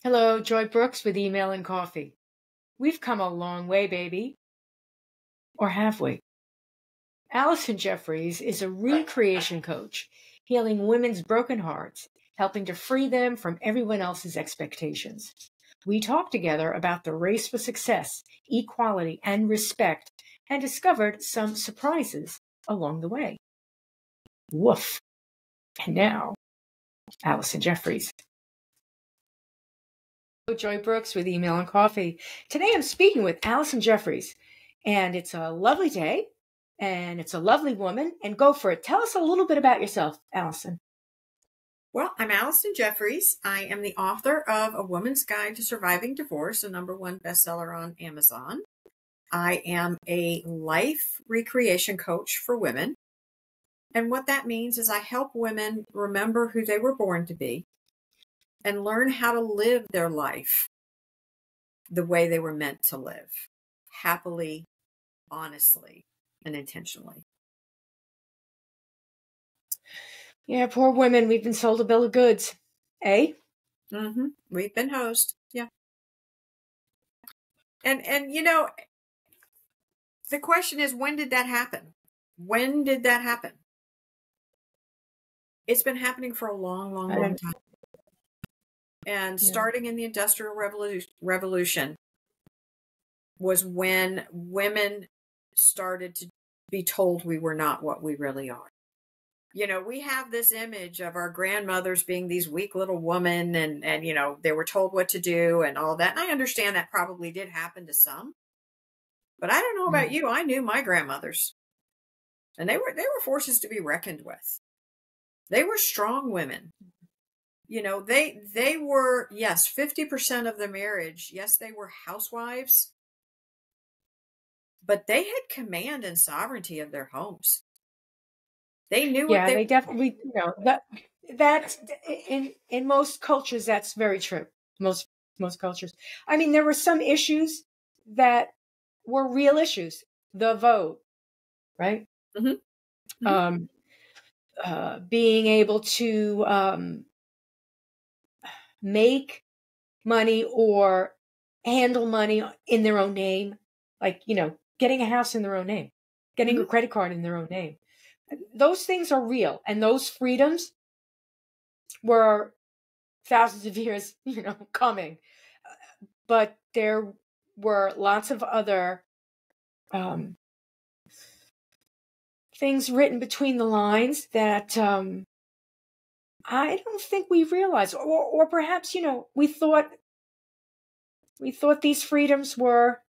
Hello, Joy Brooks with Email and Coffee. We've come a long way, baby. Or have we? Allison Jeffries is a recreation coach, healing women's broken hearts, helping to free them from everyone else's expectations. We talked together about the race for success, equality, and respect, and discovered some surprises along the way. Woof. And now, Allison Jeffries. Joy Brooks with Email and Coffee. Today I'm speaking with Allison Jeffries, and it's a lovely day, and it's a lovely woman, and go for it. Tell us a little bit about yourself, Allison. Well, I'm Allison Jeffries. I am the author of A Woman's Guide to Surviving Divorce, a #1 bestseller on Amazon. I am a life recreation coach for women. And what that means is I help women remember who they were born to be and learn how to live their life the way they were meant to live, happily, honestly, and intentionally. Yeah, poor women. We've been sold a bill of goods. Eh? Mm-hmm. We've been hosed. Yeah. And you know, the question is, when did that happen? When did that happen? It's been happening for a long, long, long time. And starting in the Industrial Revolution was when women started to be told we were not what we really are. You know, we have this image of our grandmothers being these weak little women and you know, they were told what to do and all that. And I understand that probably did happen to some. But I don't know about you. I knew my grandmothers. And they were forces to be reckoned with. They were strong women. You know, they were, yes, 50% of the marriage. Yes, they were housewives. But they had command and sovereignty of their homes. They knew what they definitely, you know, that in most cultures, that's very true. Most cultures. I mean, there were some issues that were real issues. The vote, right? Mm-hmm. Mm-hmm. Being able to make money or handle money in their own name, like, you know, getting a house in their own name, getting a credit card in their own name. Those things are real, and those freedoms were thousands of years, you know, coming. But there were lots of other things written between the lines that I don't think we realized, or perhaps, you know, we thought these freedoms were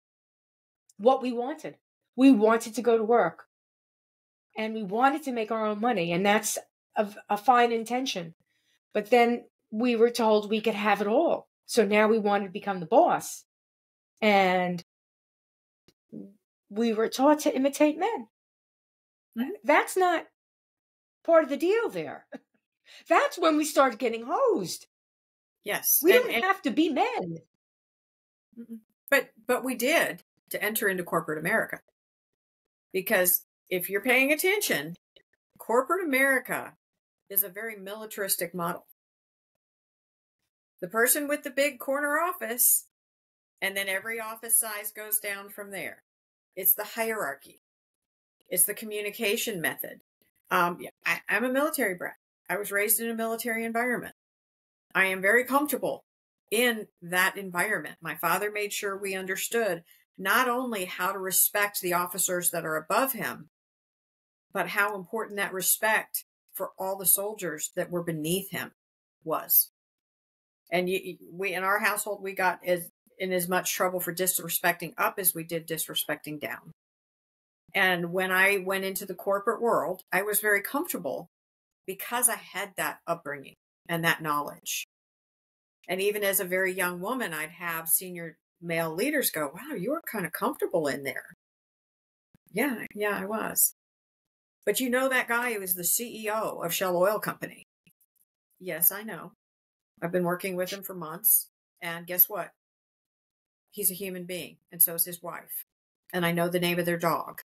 what we wanted. We wanted to go to work, and we wanted to make our own money, and that's a fine intention. But then we were told we could have it all. So now we wanted to become the boss. And we were taught to imitate men. That's not part of the deal there. That's when we started getting hosed. Yes. We don't have to be men. But we did to enter into corporate America. Because if you're paying attention, corporate America is a very militaristic model. The person with the big corner office, and then every office size goes down from there. It's the hierarchy. It's the communication method. I'm a military brat. I was raised in a military environment. I am very comfortable in that environment. My father made sure we understood not only how to respect the officers that are above him, but how important that respect for all the soldiers that were beneath him was. And we, in our household, we got in as much trouble for disrespecting up as we did disrespecting down. And when I went into the corporate world, I was very comfortable because I had that upbringing and that knowledge. And even as a very young woman, I'd have senior male leaders go, "Wow, you were kind of comfortable in there." Yeah, I was. But you know that guy who was the CEO of Shell Oil Company? Yes, I know. I've been working with him for months. And guess what? He's a human being. And so is his wife. And I know the name of their dog.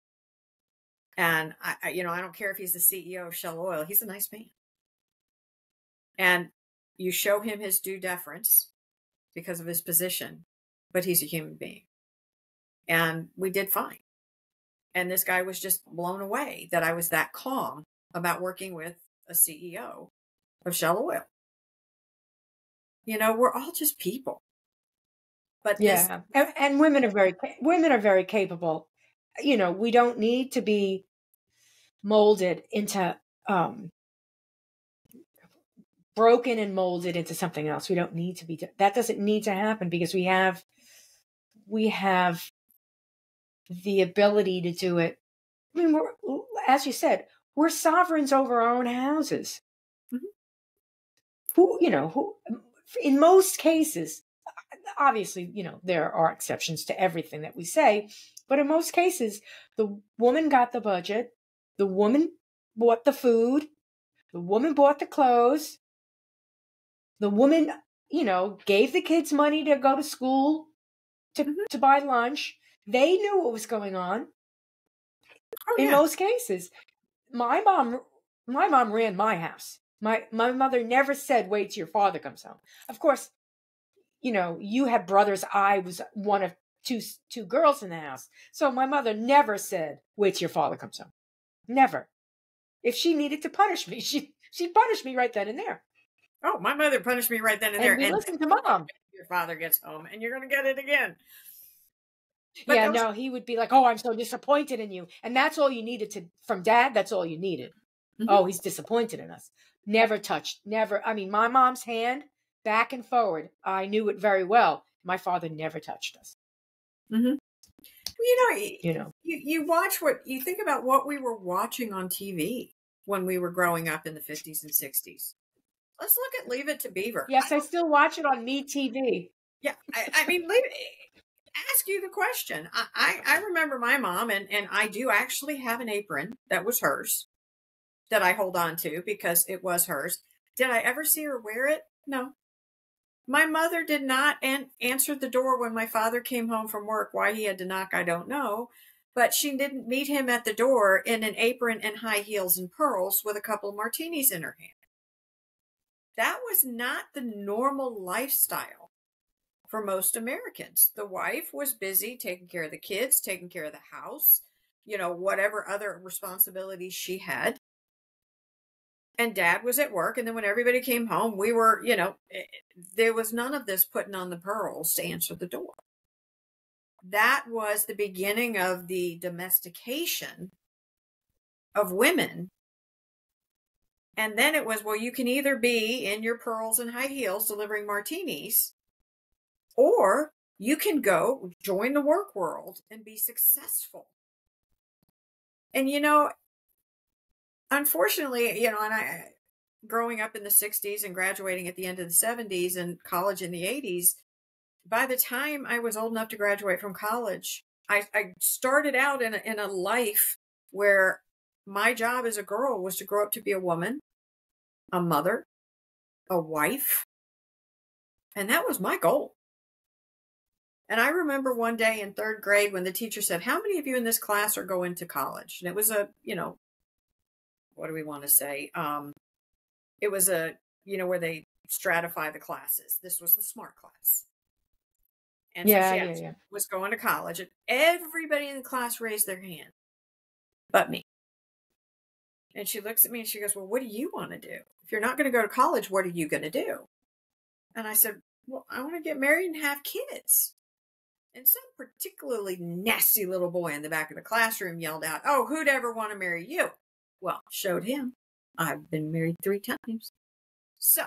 And I don't care if he's the CEO of Shell Oil. He's a nice man. And you show him his due deference. because of his position, but he's a human being. And we did fine. And this guy was just blown away that I was that calm about working with a CEO of Shell Oil. You know, we're all just people. But yeah, and women are very capable. You know, we don't need to be molded into broken and molded into something else. We don't need to be. That doesn't need to happen because we have the ability to do it. I mean, as you said, we're sovereigns over our own houses. Mm-hmm. Who, in most cases, obviously, there are exceptions to everything that we say, but in most cases, the woman got the budget, the woman bought the food, the woman bought the clothes, the woman, gave the kids money to go to school, to buy lunch. They knew what was going on. Oh, in yeah. most cases. My mom ran my house. My mother never said, wait till your father comes home. Of course, you had brothers. I was one of two girls in the house. So my mother never said, wait till your father comes home. Never. If she needed to punish me, she'd punish me right then and there. Oh, my mother punished me right then and there. And we listened to Mom. Your father gets home and you're going to get it again. But yeah, no, he would be like, oh, I'm so disappointed in you. And that's all you needed from Dad. That's all you needed. Mm-hmm. Oh, he's disappointed in us. Never touched. Never. I mean, my mom's hand, back and forward, I knew it very well. My father never touched us. Mm-hmm. Well, you watch you think about what we were watching on TV when we were growing up in the 50s and 60s. Let's look at Leave It to Beaver. Yes, I still watch it on MeTV. Yeah, I mean, ask you the question. I remember my mom, and I do actually have an apron that was hers that I hold on to because it was hers. Did I ever see her wear it? No. My mother did not answer the door when my father came home from work. Why he had to knock, I don't know. But she didn't meet him at the door in an apron and high heels and pearls with a couple of martinis in her hand. That was not the normal lifestyle for most Americans. The wife was busy taking care of the kids, taking care of the house, whatever other responsibilities she had. And Dad was at work. And then when everybody came home, we were, there was none of this putting on the pearls to answer the door. That was the beginning of the domestication of women. And then it was, well, you can either be in your pearls and high heels delivering martinis, or you can go join the work world and be successful. And, unfortunately, and I, growing up in the 60s and graduating at the end of the 70s and college in the 80s, by the time I was old enough to graduate from college, I started out in a life where my job as a girl was to grow up to be a woman, a mother, a wife. And that was my goal. And I remember one day in third grade when the teacher said, how many of you in this class are going to college? And it was what do we want to say? It was where they stratify the classes. This was the smart class. And so she was going to college, and everybody in the class raised their hand, but me. And she looks at me and she goes, well, what do you want to do? If you're not going to go to college, what are you going to do? And I said, well, I want to get married and have kids. And some particularly nasty little boy in the back of the classroom yelled out, oh, who'd ever want to marry you? Well, showed him. I've been married 3 times. So,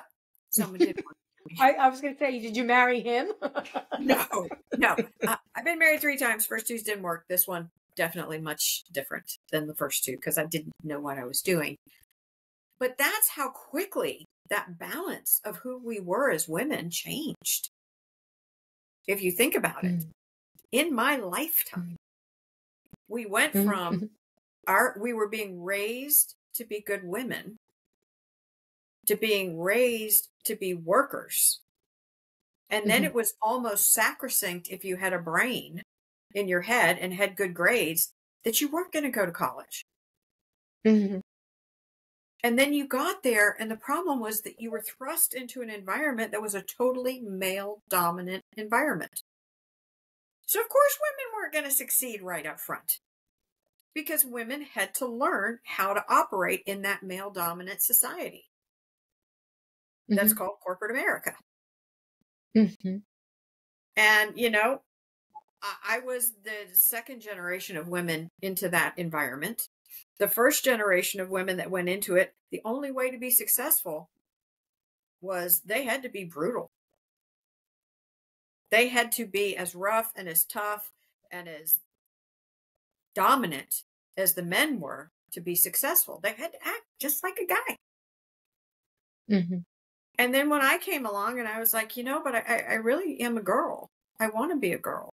someone did want to marry me. I was going to say, did you marry him? No. I've been married 3 times. First 2 didn't work. This one, definitely much different than the first 2 because I didn't know what I was doing. But that's how quickly that balance of who we were as women changed. If you think about it, in my lifetime, we went from we were being raised to be good women to being raised to be workers. And then it was almost sacrosanct if you had a brain in your head and had good grades that you weren't going to go to college. And then you got there, and the problem was that you were thrust into an environment that was a totally male-dominant environment. So, of course, women weren't going to succeed right up front because women had to learn how to operate in that male-dominant society. That's called corporate America. Mm-hmm. And, you know, I was the second generation of women into that environment. The first generation of women that went into it, the only way to be successful was they had to be brutal. They had to be as rough and as tough and as dominant as the men were to be successful. They had to act just like a guy. Mm-hmm. And then when I came along and I was like, you know, but I really am a girl. I want to be a girl.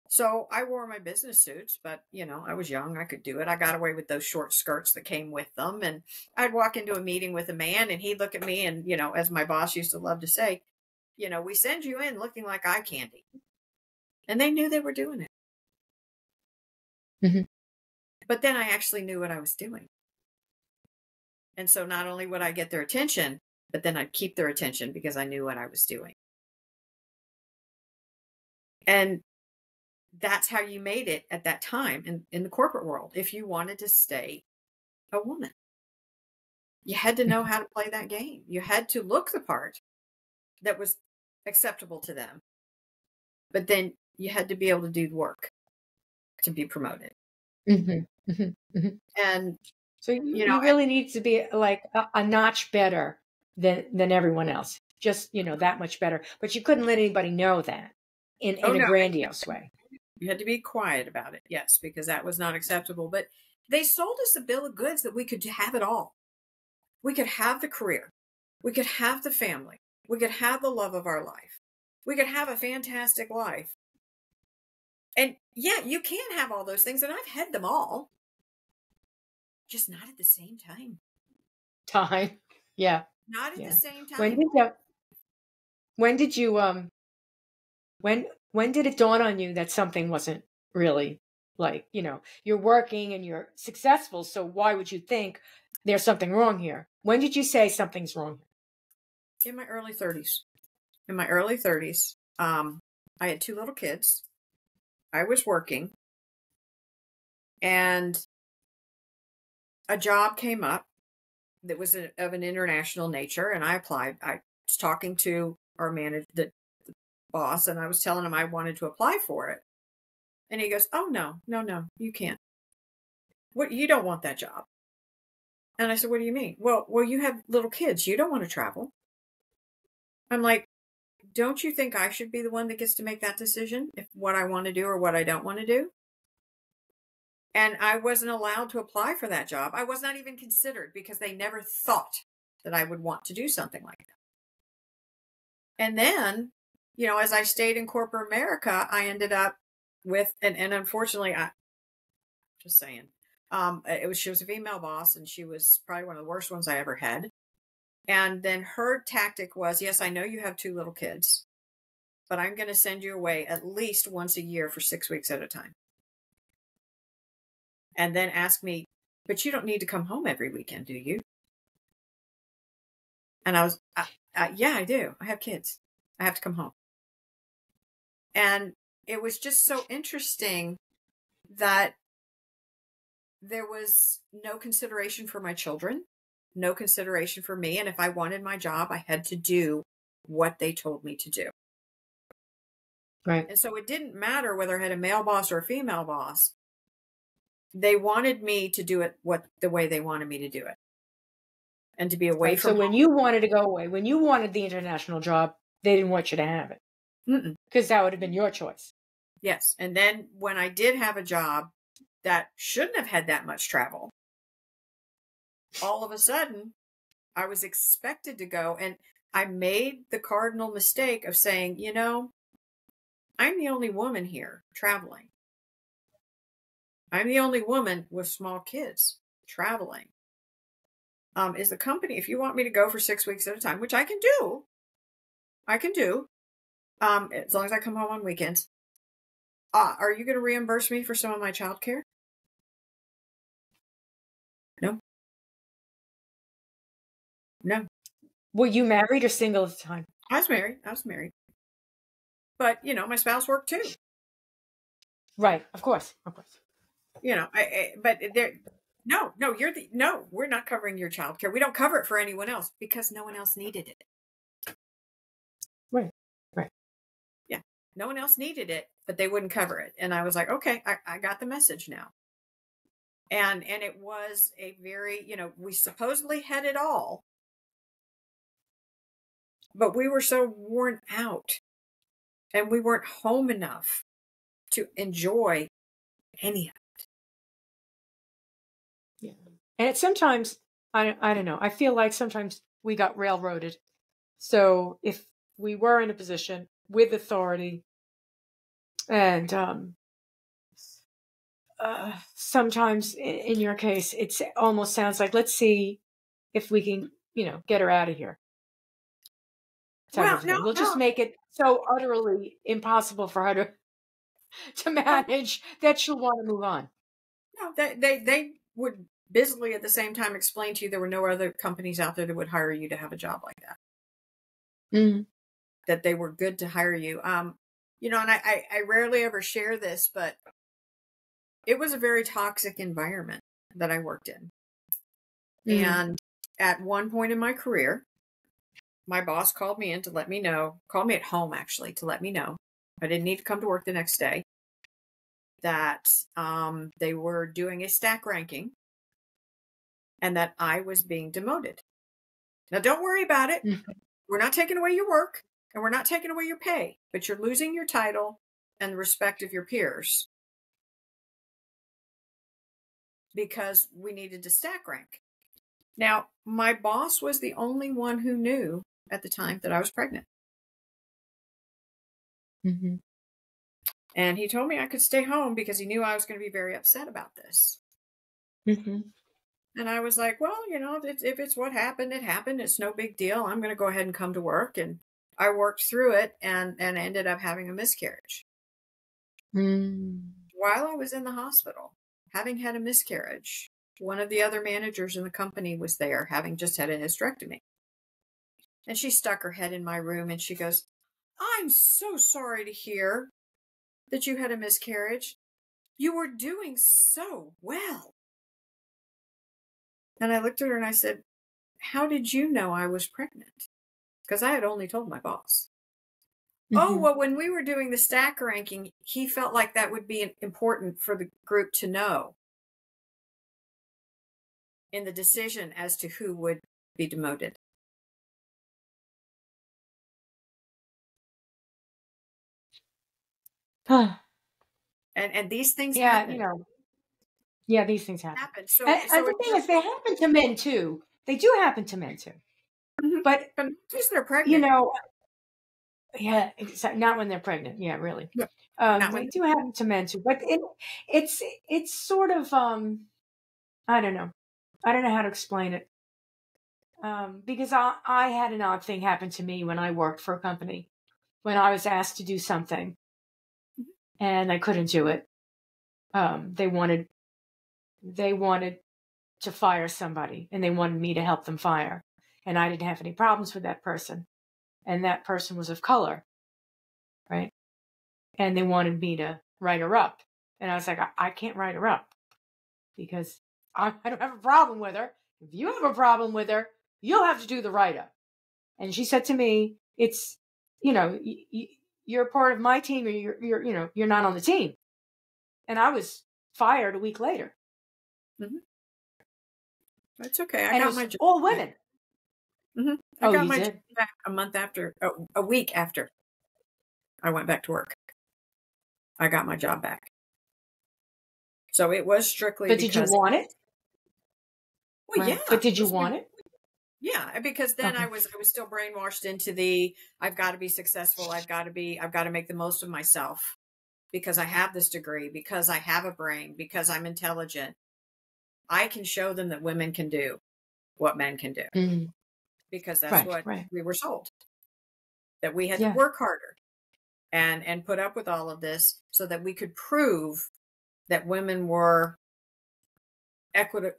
So I wore my business suits, but, you know, I was young. I could do it. I got away with those short skirts that came with them. And I'd walk into a meeting with a man and he'd look at me and, you know, as my boss used to love to say, you know, we send you in looking like eye candy. And they knew they were doing it. Mm-hmm. But then I actually knew what I was doing. And so not only would I get their attention, but then I'd keep their attention because I knew what I was doing. And that's how you made it at that time in the corporate world. If you wanted to stay a woman, you had to know how to play that game. You had to look the part that was acceptable to them. But then you had to be able to do the work to be promoted. Mm-hmm. Mm-hmm. Mm-hmm. And so you know, you really need to be like a notch better than everyone else. Just, you know, that much better. But you couldn't let anybody know that in a grandiose way. You had to be quiet about it, yes, because that was not acceptable. But they sold us a bill of goods that we could have it all. We could have the career. We could have the family. We could have the love of our life. We could have a fantastic life. And yeah, you can have all those things, and I've had them all. Just not at the same time. Yeah. Not at the same time. When did it dawn on you that something wasn't really, like, you know, you're working and you're successful, so why would you think there's something wrong here? When did you say something's wrong? In my early 30s. In my early 30s, I had 2 little kids. I was working, and a job came up that was of an international nature, and I applied. I was talking to our manager, the boss, and I was telling him I wanted to apply for it. And he goes, "Oh, no, you can't. What, you don't want that job." And I said, "What do you mean?" Well, you have little kids. You don't want to travel. I'm like, don't you think I should be the one that gets to make that decision if what I want to do or what I don't want to do? And I wasn't allowed to apply for that job. I was not even considered because they never thought that I would want to do something like that. And then, you know, as I stayed in corporate America, I ended up with, and unfortunately, just saying, she was a female boss, and she was probably one of the worst ones I ever had. And then her tactic was, yes, I know you have 2 little kids, but I'm going to send you away at least once a year for 6 weeks at a time. And then ask me, but you don't need to come home every weekend, do you? And I was, yeah, I do. I have kids. I have to come home. And it was just so interesting that there was no consideration for my children, no consideration for me. And if I wanted my job, I had to do what they told me to do. Right. And so it didn't matter whether I had a male boss or a female boss. They wanted me to do it the way they wanted me to do it. And to be away from home. So when you wanted to go away, when you wanted the international job, they didn't want you to have it. Because that would have been your choice. Yes. And then when I did have a job that shouldn't have had that much travel, all of a sudden, I was expected to go. And I made the cardinal mistake of saying, you know, I'm the only woman here traveling. I'm the only woman with small kids traveling. Is the company, if you want me to go for 6 weeks at a time, which I can do, as long as I come home on weekends, are you going to reimburse me for some of my childcare? No. Were you married or single at the time? I was married. But, my spouse worked too. Right. Of course. But no, we're not covering your child care. We don't cover it for anyone else because no one else needed it. Right. Yeah. No one else needed it, but they wouldn't cover it. And I was like, okay, I got the message now. And it was a very, we supposedly had it all, but we were so worn out and we weren't home enough to enjoy any of it. Yeah. And it's sometimes, I don't know, I feel like sometimes we got railroaded. So if we were in a position with authority and sometimes in your case, it almost sounds like, let's see if we can, get her out of here. Well, We'll just make it so utterly impossible for her to manage that she'll want to move on. No, they would busily at the same time explain to you there were no other companies out there that would hire you to have a job like that. Mm-hmm. That they were good to hire you. And I rarely ever share this, but it was a very toxic environment that I worked in. Mm-hmm. And at one point in my career, my boss called me in to let me know, called me at home actually to let me know I didn't need to come to work the next day, that they were doing a stack ranking and that I was being demoted. Now, don't worry about it. Mm-hmm. We're not taking away your work and we're not taking away your pay, but you're losing your title and the respect of your peers because we needed to stack rank. Now, my boss was the only one who knew at the time that I was pregnant. Mm-hmm. And he told me I could stay home because he knew I was going to be very upset about this. Mm-hmm. And I was like, well, if it's what happened, it happened. It's no big deal. I'm going to go ahead and come to work. And I worked through it and ended up having a miscarriage. Mm. While I was in the hospital, having had a miscarriage, one of the other managers in the company was there, having just had a hysterectomy. And she stuck her head in my room and she goes, I'm so sorry to hear that you had a miscarriage. You were doing so well. And I looked at her and I said, how did you know I was pregnant? Because I had only told my boss. Mm-hmm. Oh, well, when we were doing the stack ranking, he felt like that would be important for the group to know in the decision as to who would be demoted. And these things happen. Yeah, these things happen. So the thing is, they happen to men too. They do happen to men too. Mm-hmm. But because they're pregnant. Yeah, not when they're pregnant. Yeah, really. Yeah. They do happen to men too. But it's sort of, I don't know. I don't know how to explain it. Because I had an odd thing happen to me when I worked for a company, when I was asked to do something and I couldn't do it. They wanted to fire somebody and they wanted me to help them fire. And I didn't have any problems with that person. And that person was of color. Right. And they wanted me to write her up. And I was like, I can't write her up because I don't have a problem with her. If you have a problem with her, you'll have to do the write-up. And she said to me, it's, you're part of my team or you're not on the team. And I was fired a week later. Mm-hmm. That's okay. I got my job. All women. Mm-hmm. I got my job back a week after I went back to work. I got my job back. So it was strictly But did you want it? Well, right. Yeah. But did you want it? Yeah, because then okay. I was still brainwashed into I've got to be successful. I've got to make the most of myself because I have this degree, because I have a brain, because I'm intelligent. I can show them that women can do what men can do. Mm-hmm. Because that's what we were sold. That we had to work harder and put up with all of this so that we could prove that women were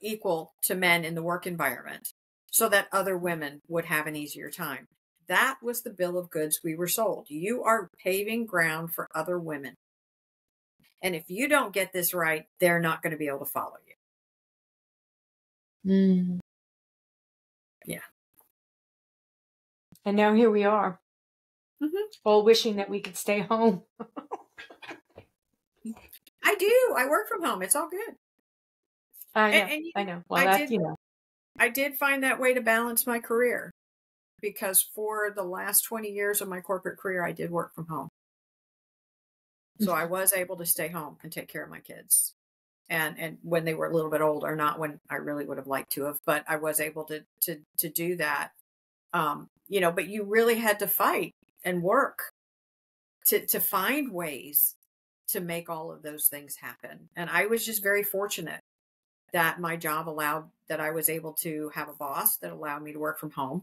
equal to men in the work environment. so that other women would have an easier time. That was the bill of goods we were sold. You are paving ground for other women. And if you don't get this right, they're not going to be able to follow you. Mm. Yeah. And now here we are, all wishing that we could stay home. I do. I work from home. It's all good. I know. And I know. Well, I did find that way to balance my career, because for the last 20 years of my corporate career, I did work from home. So I was able to stay home and take care of my kids. And when they were a little bit older, not when I really would have liked to have, but I was able to do that. But you really had to fight and work to find ways to make all of those things happen. And I was just very fortunate that my job allowed that I was able to have a boss that allowed me to work from home,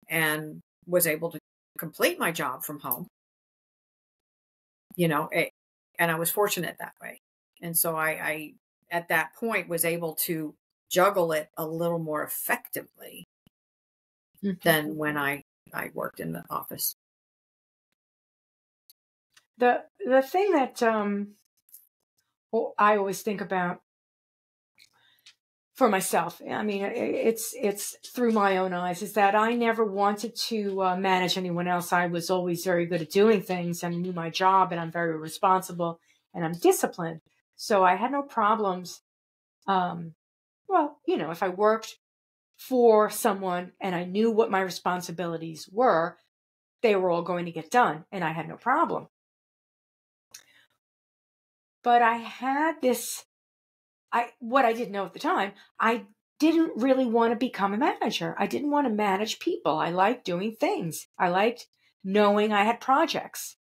and was able to complete my job from home. And I was fortunate that way. And so I at that point was able to juggle it a little more effectively than when I worked in the office. The thing that I always think about for myself, I mean, it's through my own eyes, is that I never wanted to manage anyone else. I was always very good at doing things and knew my job, and I'm very responsible and I'm disciplined. So I had no problems. If I worked for someone and I knew what my responsibilities were, they were all going to get done, and I had no problem. But I had this, what I didn't know at the time, I didn't really want to become a manager. I didn't want to manage people. I liked doing things. I liked knowing I had projects.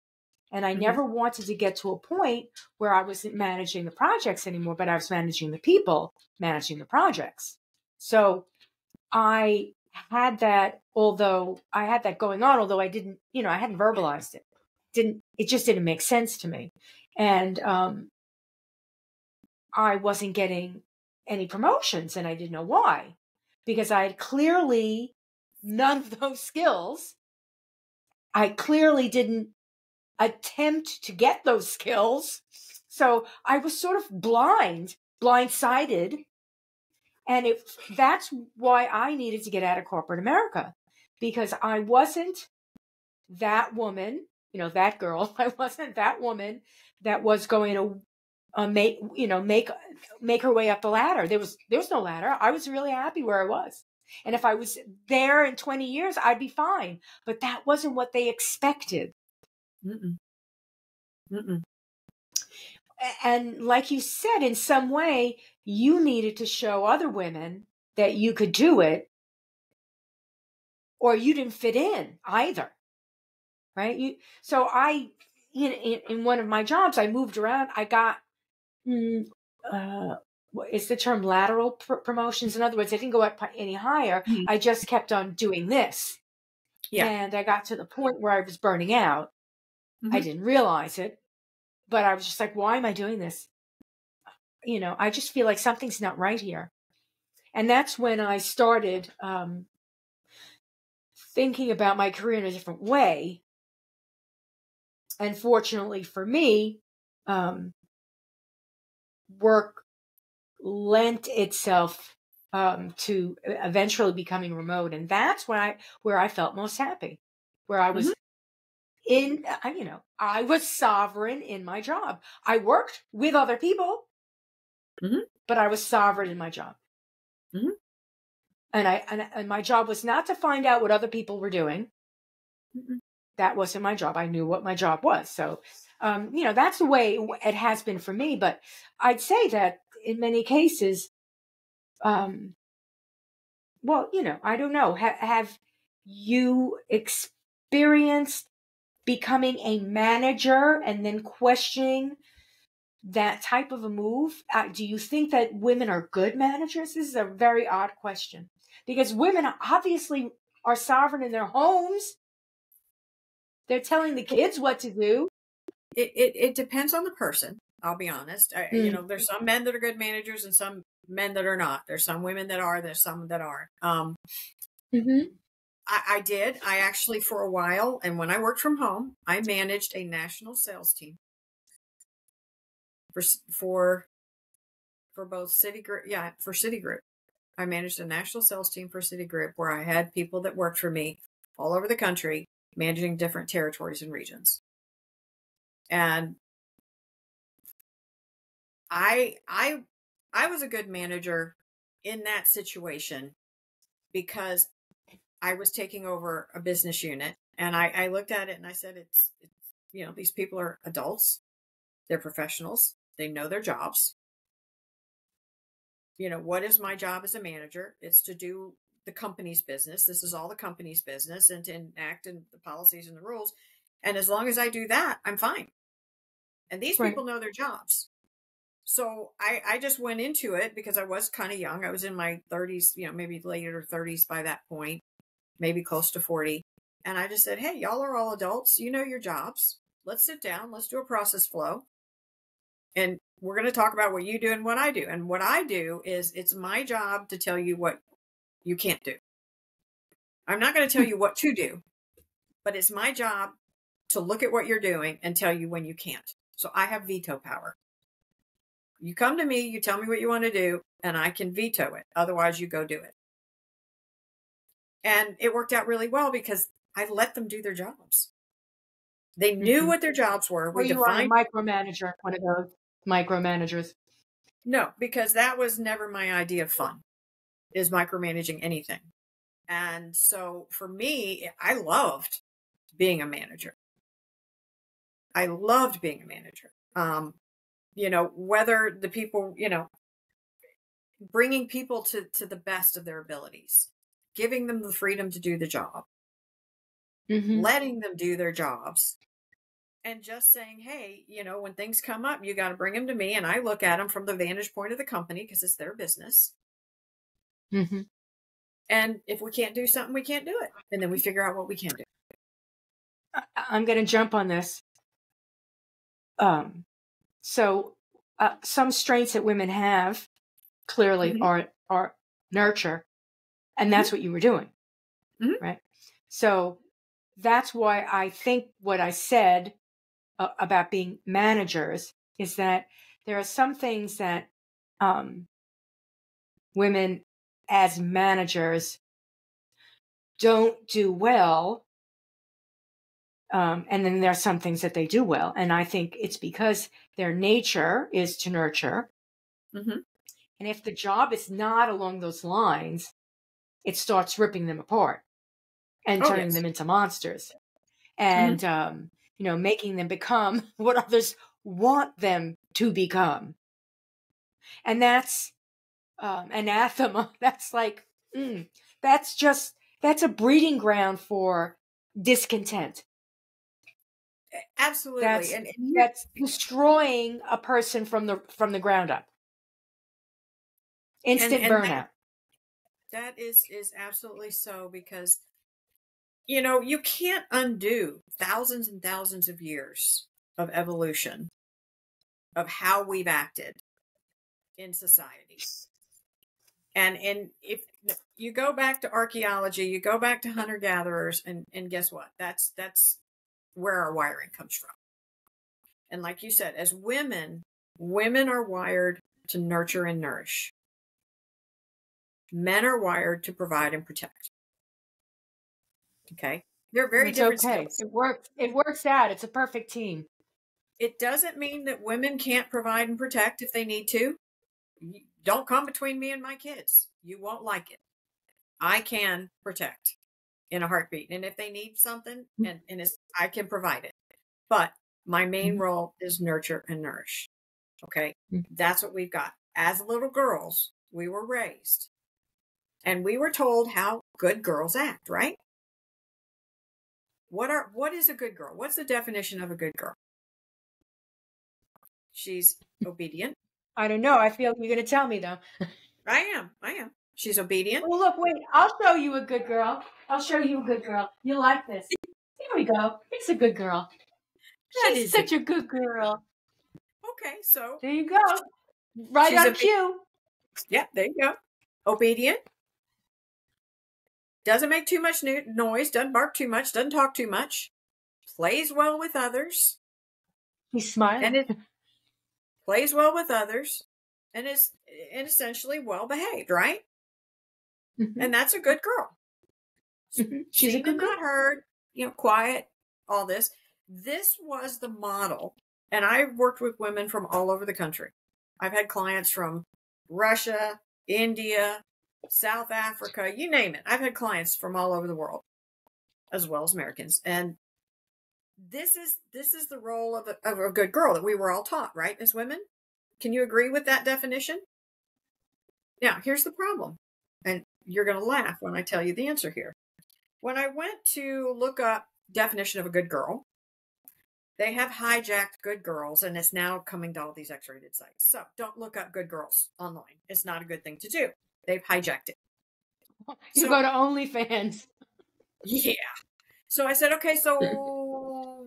And I never wanted to get to a point where I wasn't managing the projects anymore, but I was managing the people, managing the projects. So I had that, going on, although I didn't, I hadn't verbalized it. It just didn't make sense to me. And I wasn't getting any promotions, and I didn't know why, because I had clearly none of those skills. I clearly didn't attempt to get those skills. So I was sort of blindsided. And that's why I needed to get out of corporate America, because I wasn't that woman, that girl. I wasn't that woman that was going to make her way up the ladder. There was no ladder. I was really happy where I was. And if I was there in 20 years, I'd be fine. But that wasn't what they expected. And like you said, in some way, you needed to show other women that you could do it, or you didn't fit in either. Right? So in one of my jobs, I moved around. I got, is the term lateral promotions? In other words, I didn't go up any higher. I just kept on doing this. Yeah. And I got to the point where I was burning out. I didn't realize it, but I was just like, why am I doing this? I just feel like something's not right here. And that's when I started thinking about my career in a different way. And fortunately for me, work lent itself to eventually becoming remote. And that's where I felt most happy, where I was I was sovereign in my job. I worked with other people, but I was sovereign in my job. And my job was not to find out what other people were doing. That wasn't my job. I knew what my job was. So, that's the way it has been for me. But I'd say that in many cases, I don't know. Have you experienced becoming a manager and then questioning that type of a move? Do you think that women are good managers? This is a very odd question, because women obviously are sovereign in their homes. They're telling the kids what to do. It depends on the person. I'll be honest. Mm. There's some men that are good managers and some men that are not. There's some women that are, there's some that aren't. Mm-hmm. I did. I actually, for a while, and when I worked from home, I managed a national sales team for both Citigroup. Yeah, for Citigroup. I managed a national sales team for Citigroup where I had people that worked for me all over the country, managing different territories and regions. And I was a good manager in that situation because I was taking over a business unit, and I looked at it and I said, it's these people are adults, they're professionals, they know their jobs. What is my job as a manager? It's to do the company's business. This is all the company's business, and to enact in the policies and the rules. And as long as I do that, I'm fine. And these Right. people know their jobs. So I just went into it because I was kind of young. I was in my 30s, maybe later 30s by that point, maybe close to 40. And I just said, hey, y'all are all adults. You know your jobs. Let's sit down. Let's do a process flow. And we're going to talk about what you do and what I do. And what I do is it's my job to tell you what you can't do. I'm not going to tell you what to do, but it's my job to look at what you're doing and tell you when you can't. So I have veto power. You come to me, you tell me what you want to do, and I can veto it. Otherwise, you go do it. And it worked out really well because I let them do their jobs. They knew what their jobs were. Or you are a micromanager, one of those micromanagers. No, because that was never my idea of fun, is micromanaging anything. And so for me, I loved being a manager. I loved being a manager. Whether the people, bringing people to the best of their abilities, giving them the freedom to do the job, letting them do their jobs, and just saying, hey, when things come up, you got to bring them to me. And I look at them from the vantage point of the company because it's their business. And if we can't do something, we can't do it. And then we figure out what we can do. I'm going to jump on this. So some strengths that women have clearly are nurture. And that's what you were doing. Right. So that's why I think what I said about being managers is that there are some things that women as managers don't do well. And then there are some things that they do well. And I think it's because their nature is to nurture. And if the job is not along those lines, it starts ripping them apart and turning them into monsters. And, making them become what others want them to become. And that's anathema. That's like, that's a breeding ground for discontent. Absolutely. That's destroying a person from the ground up. Instant burnout. That is absolutely so, because you can't undo thousands and thousands of years of evolution of how we've acted in society. And if you go back to archaeology, you go back to hunter-gatherers, and guess what? That's where our wiring comes from. And like you said, as women are wired to nurture and nourish. Men are wired to provide and protect. Okay? They're very different skills. It works out. It's a perfect team. It doesn't mean that women can't provide and protect if they need to. Don't come between me and my kids. You won't like it. I can protect in a heartbeat. And if they need something, I can provide it. But my main role is nurture and nourish. Okay? That's what we've got. As little girls, we were raised. And we were told how good girls act, right? What is a good girl? What's the definition of a good girl? She's obedient. I don't know. I feel you're going to tell me, though. I am. She's obedient. Well, look, wait. I'll show you a good girl. You like this. Here we go. It's a good girl. She's such a good girl. Okay, so there you go. Right she's on cue. yeah, there you go. Obedient. Doesn't make too much noise. Doesn't bark too much. Doesn't talk too much. Plays well with others. He's smiling. And it plays well with others. And is essentially well behaved, right? Mm-hmm. And that's a good girl. Mm-hmm. She's Seen a good and girl. not heard, quiet, all this. This was the model. And I've worked with women from all over the country. I've had clients from Russia, India, South Africa, you name it. I've had clients from all over the world, as well as Americans. And this is the role of a good girl that we were all taught, right, as women? Can you agree with that definition? Now, here's the problem. And you're going to laugh when I tell you the answer here. When I went to look up definition of a good girl, they have hijacked good girls, and it's now coming to all these X-rated sites. So don't look up good girls online. It's not a good thing to do. They've hijacked it. You go to OnlyFans. Yeah. So I said, okay, so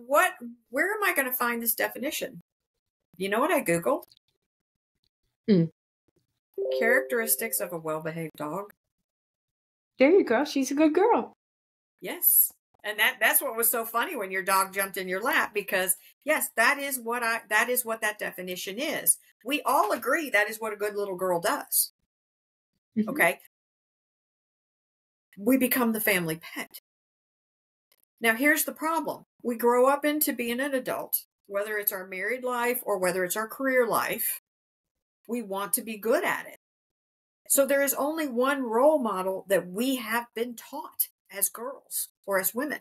where am I going to find this definition? You know what I Googled? Characteristics of a well-behaved dog. There you go. She's a good girl. Yes. And that's what was so funny when your dog jumped in your lap, because yes, that is what that definition is. We all agree that is what a good little girl does. Mm-hmm. Okay. We become the family pet. Now here's the problem. We grow up into being an adult, whether it's our married life or whether it's our career life. We want to be good at it. So there is only one role model that we have been taught as girls or as women.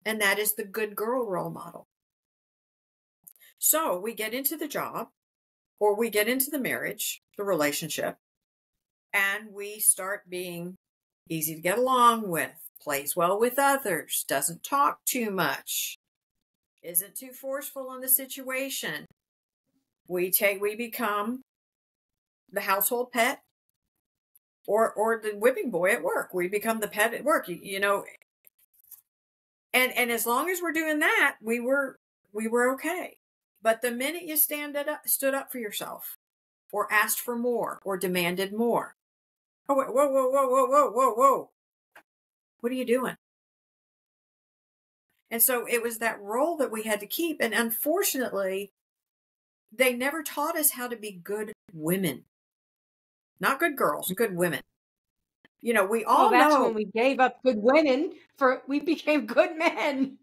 And that is the good girl role model. So we get into the job, or we get into the marriage, the relationship, and we start being easy to get along with, plays well with others, doesn't talk too much, isn't too forceful in the situation. We become the household pet, or the whipping boy at work. We become the pet at work, And as long as we're doing that, we were okay. But the minute you stood up for yourself, or asked for more, or demanded more, oh wait, whoa, what are you doing? And so it was that role that we had to keep. And unfortunately, they never taught us how to be good women, not good girls, good women. We all know. That's when we gave up good women we became good men.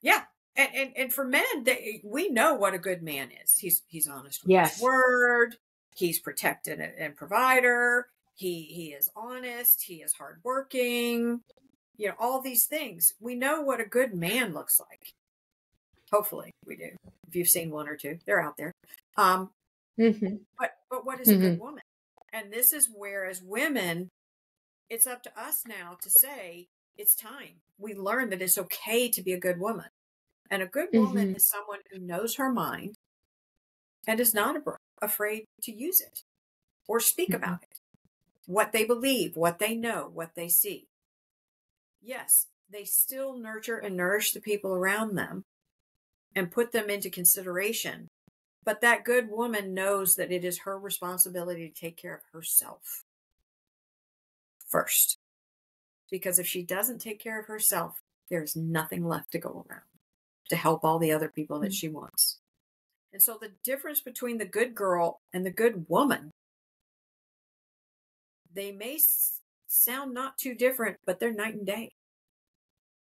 Yeah. And for men, we know what a good man is. He's honest with Yes. his word. He's protected and provider. He is honest. He is hardworking. All these things. We know what a good man looks like. Hopefully we do. If you've seen one or two, they're out there. Mm-hmm. But what is a good woman? And this is where, as women, it's up to us now to say, it's time. We learn that it's okay to be a good woman. And a good woman is someone who knows her mind and is not afraid to use it or speak about it. What they believe, what they know, what they see. Yes, they still nurture and nourish the people around them and put them into consideration. But that good woman knows that it is her responsibility to take care of herself first. Because if she doesn't take care of herself, there's nothing left to go around to help all the other people that she wants. And so the difference between the good girl and the good woman, they may sound not too different, but they're night and day.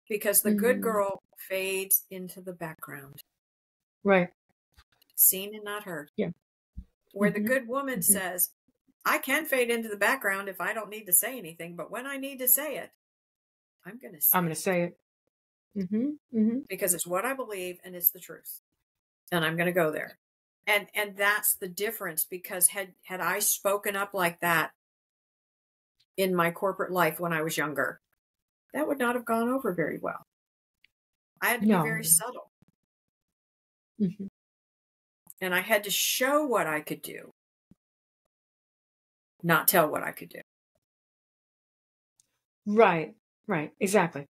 Because the good girl fades into the background. Right. Seen and not heard. Yeah. Where the good woman says, I can fade into the background if I don't need to say anything, but when I need to say it, I'm going to say it. Because it's what I believe and it's the truth. And I'm going to go there. And that's the difference, because had I spoken up like that in my corporate life when I was younger, that would not have gone over very well. I had to be very subtle. And I had to show what I could do, not tell what I could do. Right. Exactly.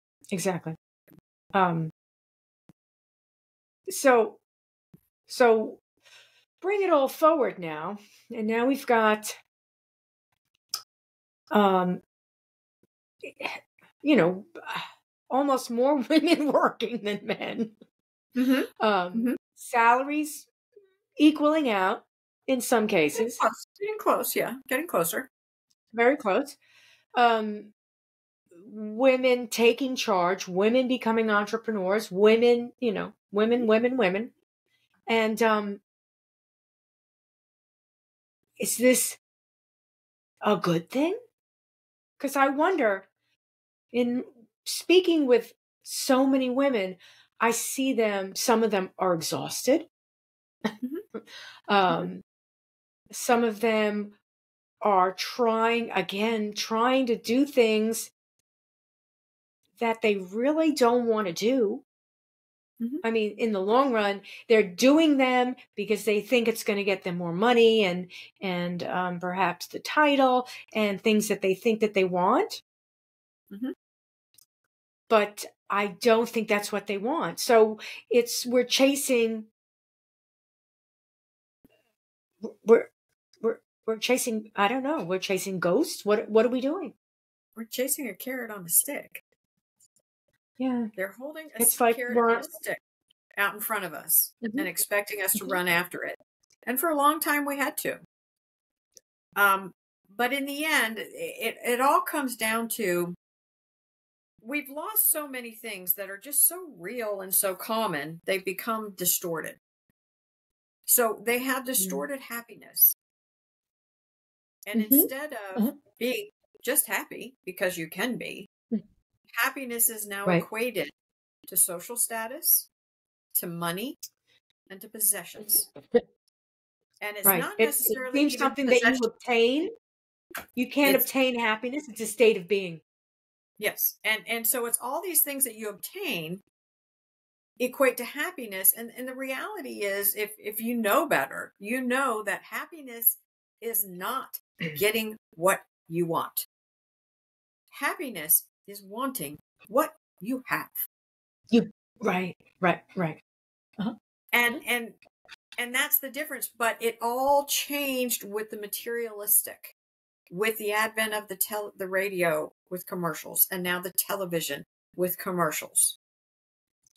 So bring it all forward now. And now we've got, you know, almost more women working than men. Salaries equaling out in some cases. Getting close, yeah. Getting closer. Very close. Women taking charge, women becoming entrepreneurs, women, women. And is this a good thing? Because I wonder, in speaking with so many women, I see them, some of them are exhausted. Some of them are trying to do things that they really don't want to do. I mean, in the long run, they're doing them because they think it's going to get them more money and perhaps the title and things that they think that they want. But I don't think that's what they want. So we're chasing. We're chasing. I don't know. We're chasing ghosts. What are we doing? We're chasing a carrot on a stick. Yeah, they're holding a carrot on a stick out in front of us and expecting us to run after it. And for a long time, we had to. But in the end, it all comes down to we've lost so many things that are just so real and so common, they've become distorted. So they have distorted happiness. And instead of being just happy, because you can be, happiness is now equated to social status, to money, and to possessions. And it's not necessarily it something that you obtain. You can't obtain happiness. It's a state of being. Yes. And so it's all these things that you obtain equate to happiness. And the reality is, if you know better, you know that happiness is not getting what you want. Happiness is wanting what you have. Right. And that's the difference. But it all changed with the materialistic, with the advent of the radio with commercials, and now the television with commercials.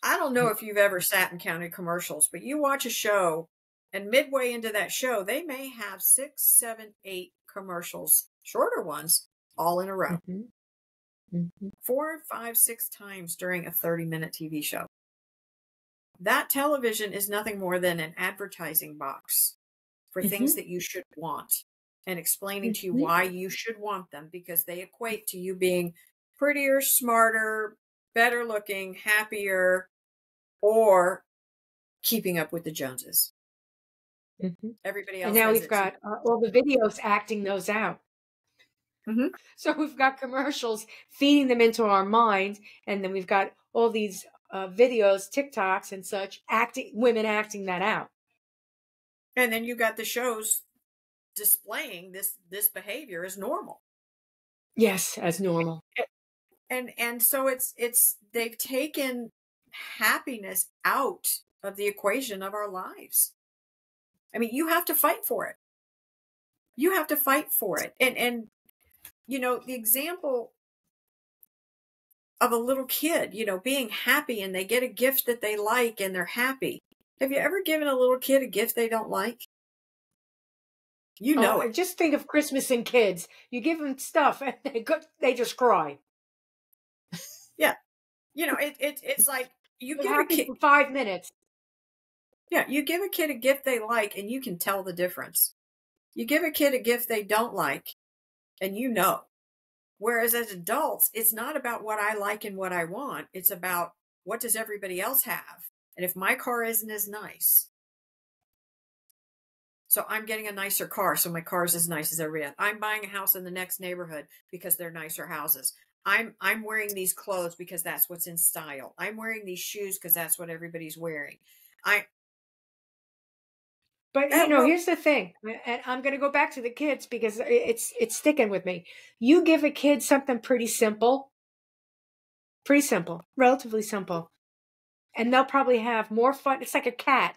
I don't know if you've ever sat and counted commercials, but you watch a show, and midway into that show, they may have 6, 7, 8 commercials, shorter ones, all in a row. 4, 5, 6 times during a 30-minute TV show. That television is nothing more than an advertising box for things that you should want, and explaining to you why you should want them, because they equate to you being prettier, smarter, better looking, happier, or keeping up with the Joneses. Everybody else. And now we've got all the videos acting those out. So we've got commercials feeding them into our minds, and then we've got all these videos, TikToks and such, women acting that out. And then you got the shows displaying this behavior as normal. Yes, as normal. And so it's they've taken happiness out of the equation of our lives. I mean, you have to fight for it. You have to fight for it. And you know, the example of a little kid, you know, being happy and they get a gift that they like and they're happy. Have you ever given a little kid a gift they don't like? You know it. Just think of Christmas and kids. You give them stuff and they just cry. Yeah. You know, it's like you give a kid for 5 minutes. Yeah, you give a kid a gift they like and you can tell the difference. You give a kid a gift they don't like and you know. Whereas as adults, it's not about what I like and what I want. It's about what does everybody else have? And if my car isn't as nice, so I'm getting a nicer car, so my car is as nice as everybody else. I'm buying a house in the next neighborhood because they're nicer houses. I'm wearing these clothes because that's what's in style. I'm wearing these shoes because that's what everybody's wearing. But you know, here's the thing, and I'm going to go back to the kids because it's sticking with me. You give a kid something pretty simple, relatively simple. And they'll probably have more fun. It's like a cat,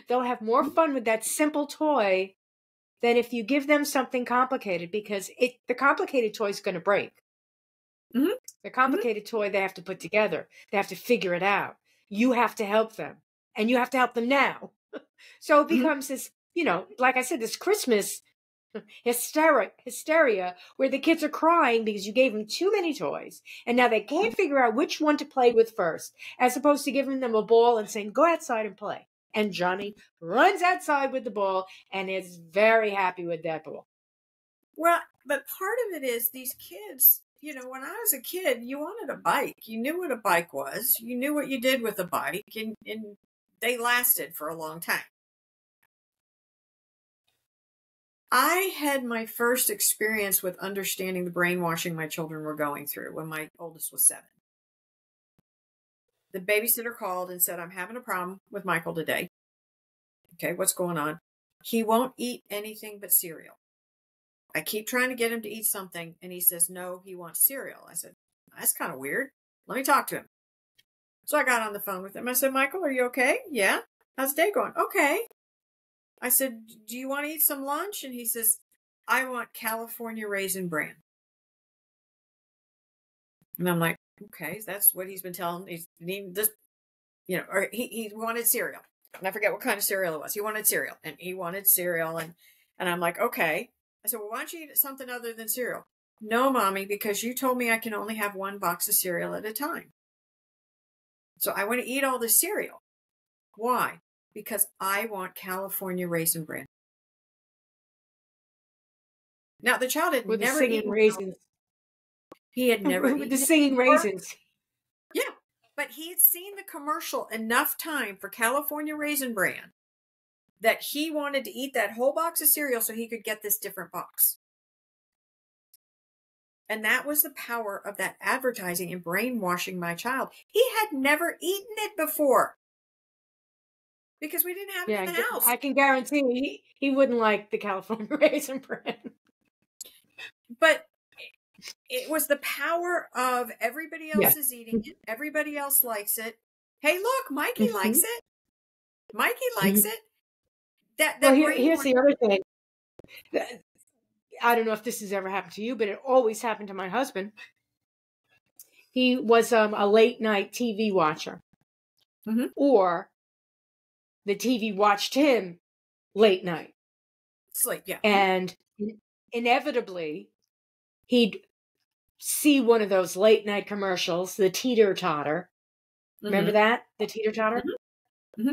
They'll have more fun with that simple toy than if you give them something complicated, because the complicated toy is going to break. Mm-hmm. The complicated toy they have to put together. They have to figure it out. You have to help them, and you have to help them now. So it becomes this, like I said, this Christmas hysteria where the kids are crying because you gave them too many toys, and now they can't figure out which one to play with first, as opposed to giving them a ball and saying, go outside and play. And Johnny runs outside with the ball and is very happy with that ball. Well, but part of it is these kids, when I was a kid, you wanted a bike. You knew what a bike was. You knew what you did with a bike, and they lasted for a long time. I had my first experience with understanding the brainwashing my children were going through when my oldest was 7. The babysitter called and said, I'm having a problem with Michael today. Okay, what's going on? He won't eat anything but cereal. I keep trying to get him to eat something, and he says, no, he wants cereal. I said, that's kind of weird. Let me talk to him. So I got on the phone with him. I said, Michael, are you okay? Yeah. How's the day going? Okay. I said, do you want to eat some lunch? And he says, I want California Raisin Bran. And I'm like, okay, that's what he's been telling me. He wanted cereal. And I forget what kind of cereal it was. He wanted cereal. And I'm like, okay. I said, well, why don't you eat something other than cereal? No, Mommy, because you told me I can only have one box of cereal at a time. So I want to eat all the cereal. Why? Because I want California Raisin Bran. Now, the child had never eaten raisins. He had never eaten the singing raisins. Yeah, but he had seen the commercial enough time for California Raisin Bran that he wanted to eat that whole box of cereal so he could get this different box. And that was the power of that advertising and brainwashing my child. He had never eaten it before because we didn't have it in the house. I can guarantee he wouldn't like the California Raisin Bran. But it was the power of everybody else is eating it. Everybody else likes it. Hey, look, Mikey likes it. Mikey likes it. Here's the other thing. I don't know if this has ever happened to you, but it always happened to my husband. He was a late night TV watcher. Or the TV watched him late night. Sleep, yeah. And inevitably, he'd see one of those late night commercials, the teeter-totter. Remember that? The teeter-totter?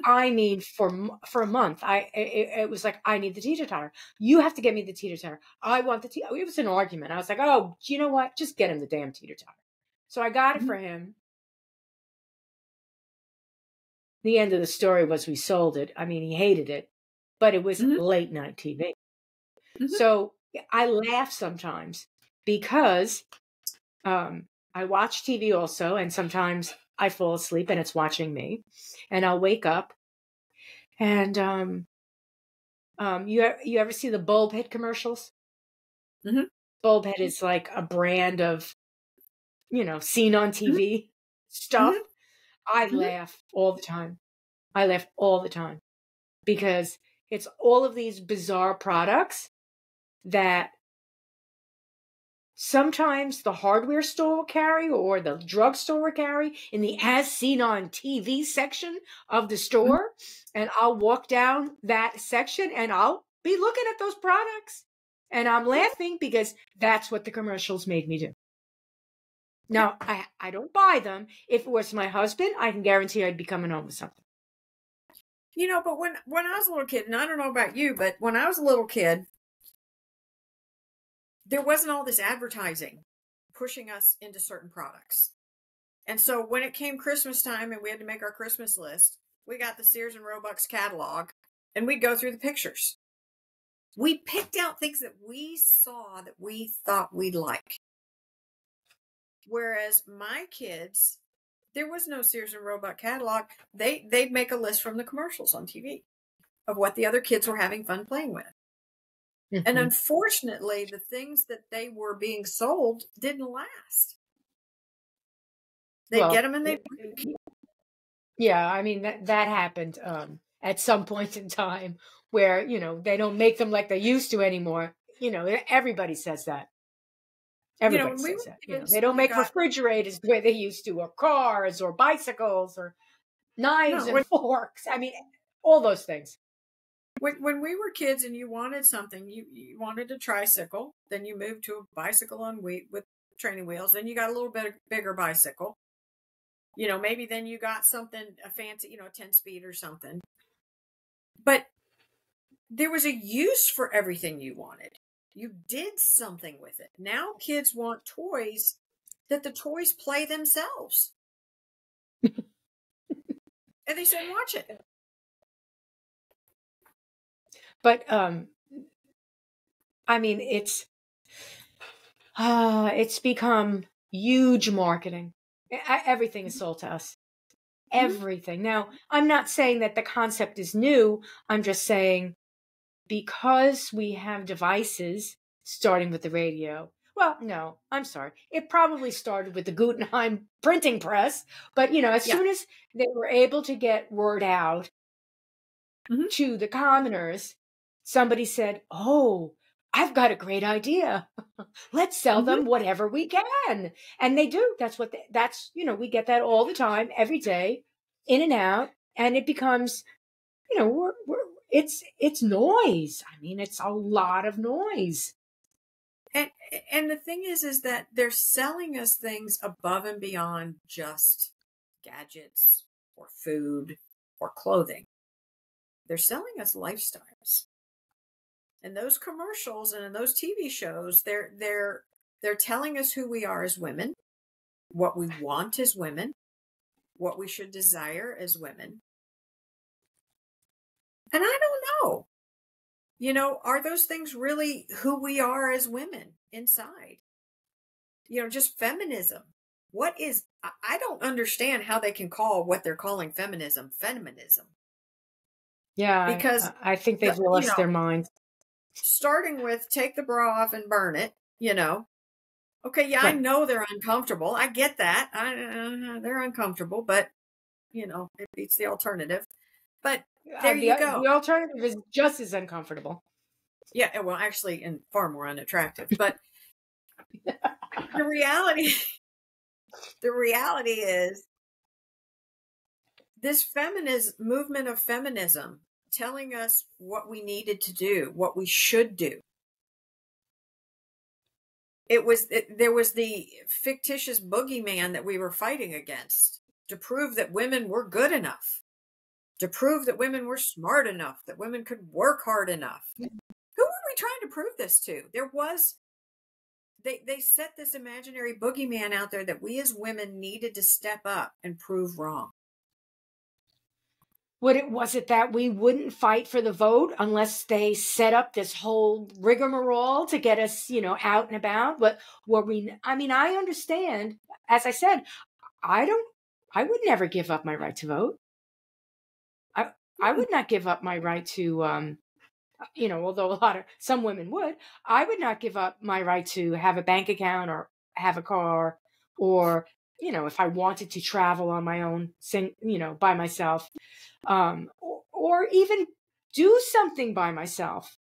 I mean, for a month, it was like, I need the teeter-totter. You have to get me the teeter-totter. I want the it was an argument. I was like, oh, you know what? Just get him the damn teeter-totter. So I got it for him. The end of the story was we sold it. I mean, he hated it, but it was late night TV. So I laugh sometimes because I watch TV also, and sometimes I fall asleep and it's watching me, and I'll wake up and you ever see the Bulb Head commercials? Bulb Head is like a brand of, seen on TV stuff. I laugh all the time. I laugh all the time because it's all of these bizarre products that sometimes the hardware store will carry or the drugstore will carry in the as seen on TV section of the store. And I'll walk down that section and I'll be looking at those products and I'm laughing because that's what the commercials made me do. Now, I don't buy them. If it was my husband, I can guarantee I'd be coming home with something. But when I was a little kid, and I don't know about you, but when I was a little kid, there wasn't all this advertising pushing us into certain products. And so when it came Christmas time and we had to make our Christmas list, we got the Sears and Roebuck's catalog and we'd go through the pictures. We picked out things that we saw that we thought we'd like. Whereas my kids, there was no Sears and Roebuck catalog. They'd make a list from the commercials on TV of what the other kids were having fun playing with. And unfortunately, the things that they were being sold didn't last. They get them and they break. Yeah, I mean that happened at some point in time where, they don't make them like they used to anymore. Everybody says that. Everybody When we says were that. kids, They don't you make got refrigerators the way they used to, or cars, or bicycles, or knives no. and forks. I mean, all those things. When we were kids and you wanted something, you wanted a tricycle, then you moved to a bicycle on with training wheels, then you got a little bit bigger bicycle. Maybe then you got something, a fancy, 10-speed or something. But there was a use for everything you wanted. You did something with it. Now kids want toys that the toys play themselves. And they said, watch it. But I mean, it's become huge marketing. Everything is sold to us. Everything. Now, I'm not saying that the concept is new. I'm just saying because we have devices, starting with the radio. Well, no, I'm sorry. It probably started with the Guggenheim printing press. But, as Yeah. soon as they were able to get word out to the commoners, somebody said, "Oh, I've got a great idea. Let's sell them whatever we can." And they do. We get that all the time, every day, in and out. And it becomes, it's noise. I mean, it's a lot of noise. And the thing is that they're selling us things above and beyond just gadgets or food or clothing. They're selling us lifestyles. And those commercials and in those TV shows, they're telling us who we are as women, what we want as women, what we should desire as women. And I don't know. Are those things really who we are as women inside? Just feminism. I don't understand how they can call what they're calling feminism. Yeah, Because, I think they've lost their minds. starting with take the bra off and burn it, Okay, yeah, I Right. know they're uncomfortable. I get that. They're uncomfortable, but, it beats the alternative. But there you go. The alternative is just as uncomfortable. Yeah, well, actually, and far more unattractive. But the reality, the reality is this movement of feminism telling us what we needed to do, what we should do. There was the fictitious boogeyman that we were fighting against to prove that women were good enough, to prove that women were smart enough, that women could work hard enough. Who were we trying to prove this to? They set this imaginary boogeyman out there that we as women needed to step up and prove wrong. Was it that we wouldn't fight for the vote unless they set up this whole rigmarole to get us, out and about? I mean, I understand. As I said, I would never give up my right to vote. I would not give up my right to, although some women would, I would not give up my right to have a bank account or have a car, or, if I wanted to travel on my own, by myself, or even do something by myself,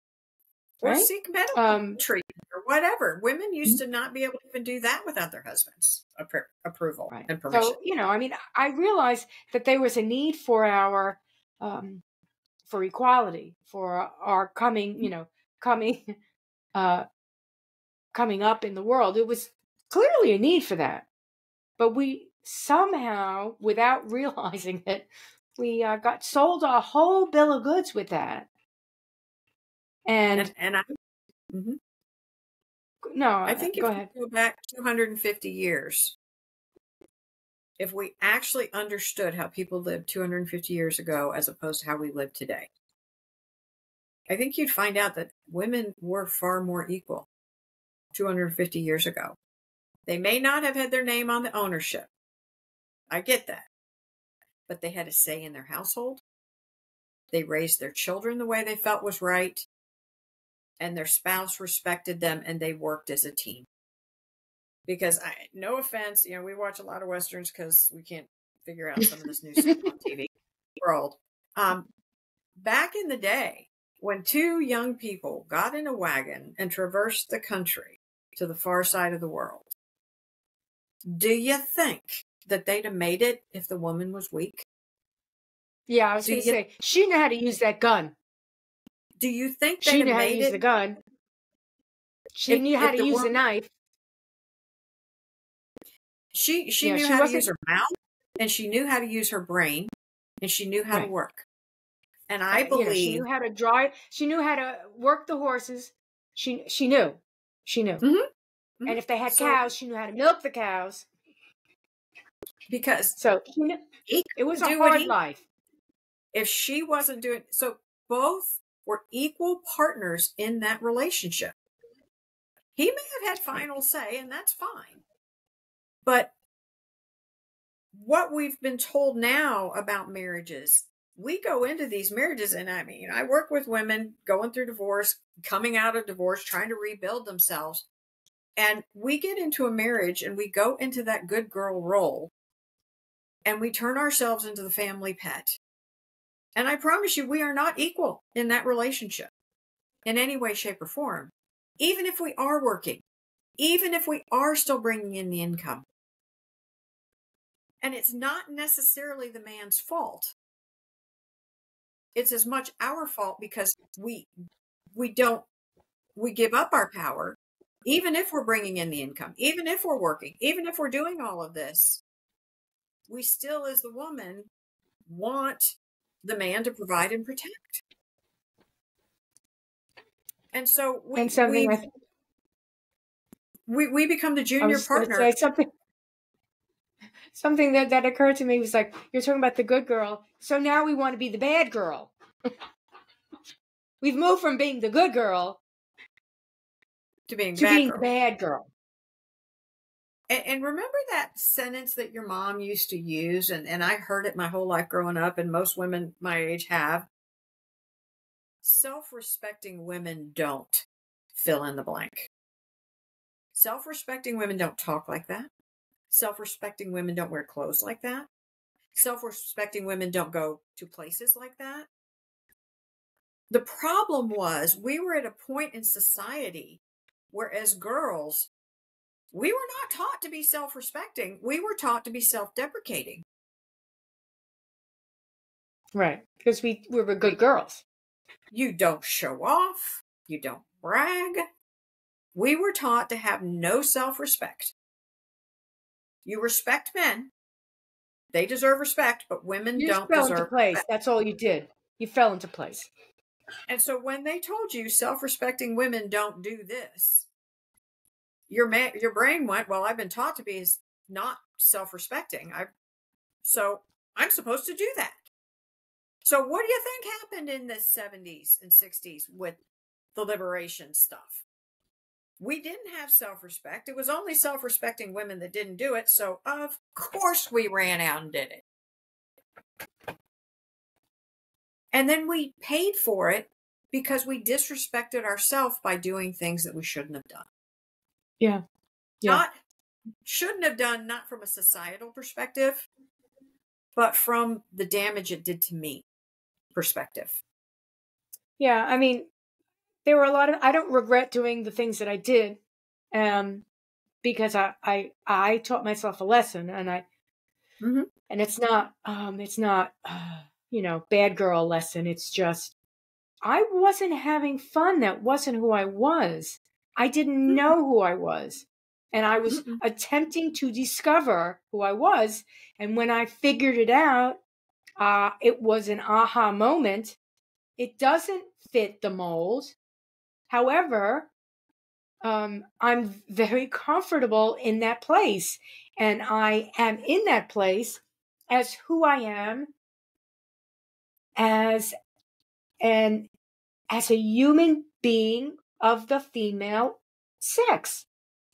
or right? seek medical treatment or whatever. Women used to not be able to even do that without their husband's approval Right. and permission. So, I mean, I realized that there was a need for for equality, for our coming, coming up in the world. It was clearly a need for that. But we somehow, without realizing it, we got sold a whole bill of goods with that. And no, I think go if ahead. we go back 250 years, if we actually understood how people lived 250 years ago as opposed to how we live today, I think you'd find out that women were far more equal 250 years ago. They may not have had their name on the ownership. I get that. But they had a say in their household. They raised their children the way they felt was right. And their spouse respected them, and they worked as a team. Because no offense, we watch a lot of Westerns because we can't figure out some of this new stuff on TV. We're old. Back in the day, when two young people got in a wagon and traversed the country to the far side of the world, do you think that they'd have made it if the woman was weak? Yeah, I was going to say, she knew how to use that gun. Do you think she knew how to use the gun? She knew how to use the knife. She knew how to use her mouth, and she knew how to use her brain, and she knew how to work. And I believe she knew how to drive. She knew how to work the horses. She knew. Mm-hmm. And if they had cows, she knew how to milk the cows. Because she knew, it was a hard life. If she wasn't doing so, both were equal partners in that relationship. He may have had final say, and that's fine. But what we've been told now about marriages, we go into these marriages, and I mean, I work with women going through divorce, coming out of divorce, trying to rebuild themselves. And we get into a marriage and we go into that good girl role, and we turn ourselves into the family pet. And I promise you, we are not equal in that relationship in any way, shape, or form. Even if we are working, even if we are still bringing in the income. And it's not necessarily the man's fault. It's as much our fault because we give up our power, even if we're bringing in the income, even if we're working, even if we're doing all of this, we still, as the woman, want the man to provide and protect. And so we become the junior partner. Something that occurred to me was like, you're talking about the good girl. So now we want to be the bad girl. We've moved from being the good girl to being the bad girl. And remember that sentence that your mom used to use, and I heard it my whole life growing up, and most women my age have. Self-respecting women don't fill in the blank. Self-respecting women don't talk like that. Self-respecting women don't wear clothes like that. Self-respecting women don't go to places like that. The problem was we were at a point in society where, as girls, we were not taught to be self-respecting. We were taught to be self-deprecating. Right. Because we were good girls. You don't show off. You don't brag. We were taught to have no self-respect. You respect men. They deserve respect, but women don't deserve into place. Respect. That's all you did. You fell into place. And so when they told you self-respecting women don't do this, your brain went, well, I've been taught to be not self-respecting. So I'm supposed to do that. So what do you think happened in the 70s and 60s with the liberation stuff? We didn't have self-respect. It was only self-respecting women that didn't do it. So of course we ran out and did it. And then we paid for it because we disrespected ourselves by doing things that we shouldn't have done. Yeah. Shouldn't have done, not from a societal perspective, but from the damage it did to me perspective. Yeah. I mean, there were I don't regret doing the things that I did, because I taught myself a lesson, and and it's not bad girl lesson. It's just, I wasn't having fun. That wasn't who I was. I didn't know who I was. And I was attempting to discover who I was. And when I figured it out, it was an aha moment. It doesn't fit the mold. However, I'm very comfortable in that place. And I am in that place as who I am, as a human being of the female sex.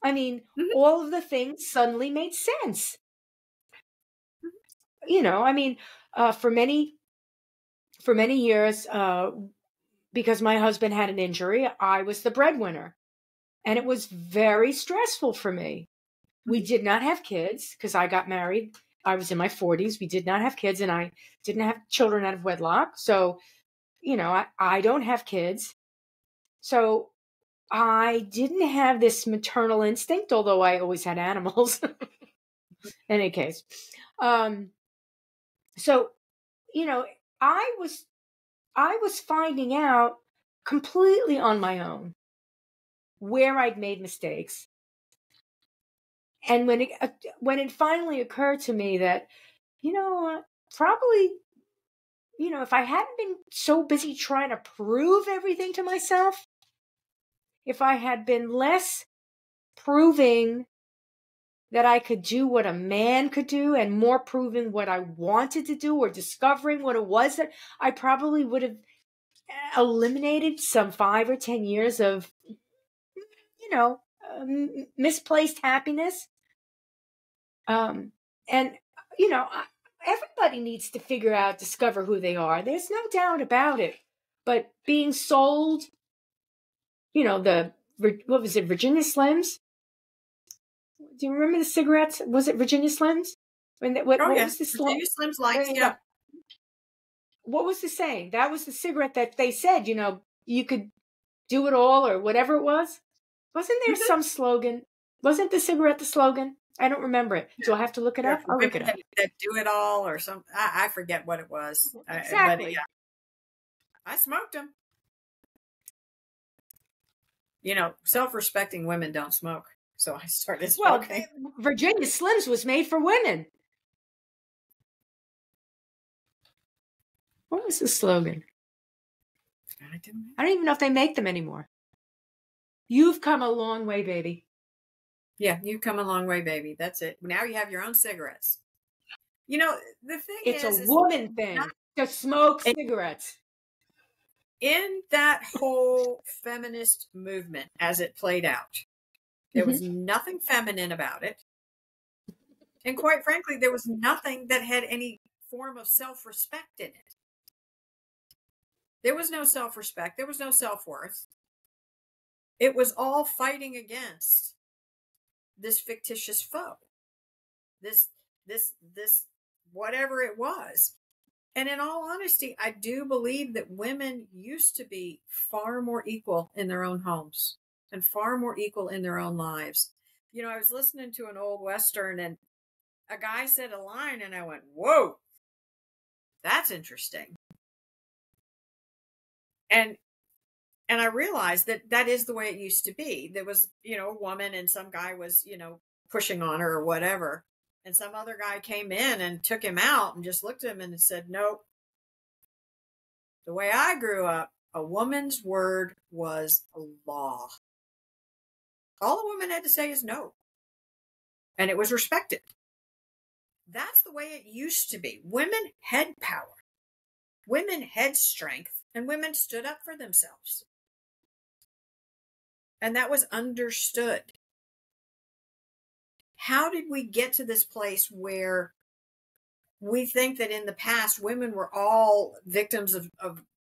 I mean, all of the things suddenly made sense. For many years, because my husband had an injury, I was the breadwinner. And it was very stressful for me. We did not have kids because I got married I was in my 40s. We did not have kids, and I didn't have children out of wedlock. So, I don't have kids. So I didn't have this maternal instinct, although I always had animals. In any case. So, I was finding out completely on my own where I'd made mistakes. And when it finally occurred to me that, probably, if I hadn't been so busy trying to prove everything to myself, if I had been less proving that I could do what a man could do and more proving what I wanted to do or discovering what it was, that I probably would have eliminated some 5 or 10 years of, misplaced happiness. And, everybody needs to discover who they are. There's no doubt about it. But being sold, what was it, Virginia Slims? Do you remember the cigarettes? Was it Virginia Slims? What was the Virginia Slims lights, yeah. What was the saying? That was the cigarette that they said, you could do it all or whatever it was. Wasn't there some slogan? Wasn't the cigarette the slogan? I don't remember it. Do I have to look it up? I'll look it up. That do it all or something. I forget what it was. Exactly. But, yeah. I smoked them. Self-respecting women don't smoke. So I started smoking. Well, Virginia Slims was made for women. What was the slogan? I don't even know if they make them anymore. You've come a long way, baby. Yeah, you've come a long way, baby. That's it. Now you have your own cigarettes. The thing it's a woman thing to smoke cigarettes. In that whole feminist movement as it played out, there was nothing feminine about it. And quite frankly, there was nothing that had any form of self-respect in it. There was no self-respect. There was no self-worth. It was all fighting against this fictitious foe. This whatever it was. And in all honesty, I do believe that women used to be far more equal in their own homes and far more equal in their own lives. I was listening to an old Western and a guy said a line and I went, whoa, that's interesting. And I realized that is the way it used to be. There was, a woman and some guy was, pushing on her or whatever. And some other guy came in and took him out and just looked at him and said, nope. The way I grew up, a woman's word was a law. All a woman had to say is no. And it was respected. That's the way it used to be. Women had power. Women had strength. And women stood up for themselves. And that was understood. How did we get to this place where we think that in the past women were all victims of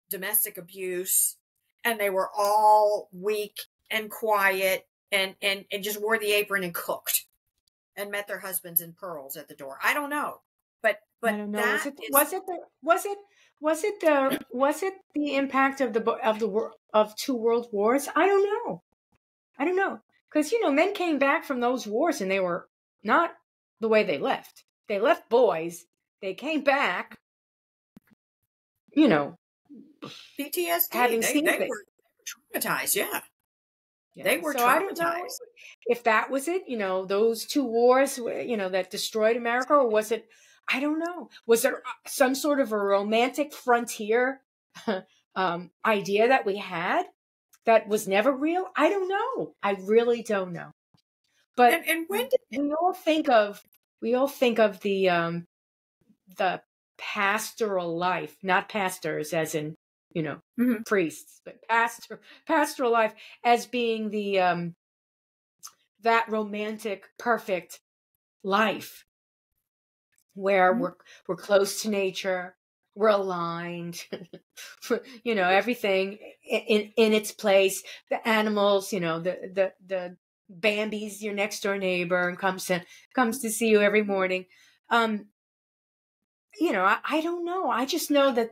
domestic abuse and they were all weak and quiet and just wore the apron and cooked and met their husbands in pearls at the door? I don't know. But I don't know. Was it the impact of 2 world wars? I don't know. Because, men came back from those wars and they were not the way they left. They left boys. They came back, PTSD. having seen they were traumatized, yeah. They were traumatized. I don't know if that was it, those 2 wars, that destroyed America, or was it, I don't know. Was there some sort of a romantic frontier idea that we had that was never real? I don't know. I really don't know. But and when did we all think of the pastoral life, not pastors as in, priests, but pastoral life as being the that romantic, perfect life where we're close to nature, we're aligned, everything in its place. The animals, the Bambi's your next door neighbor and comes to see you every morning. I don't know. I just know that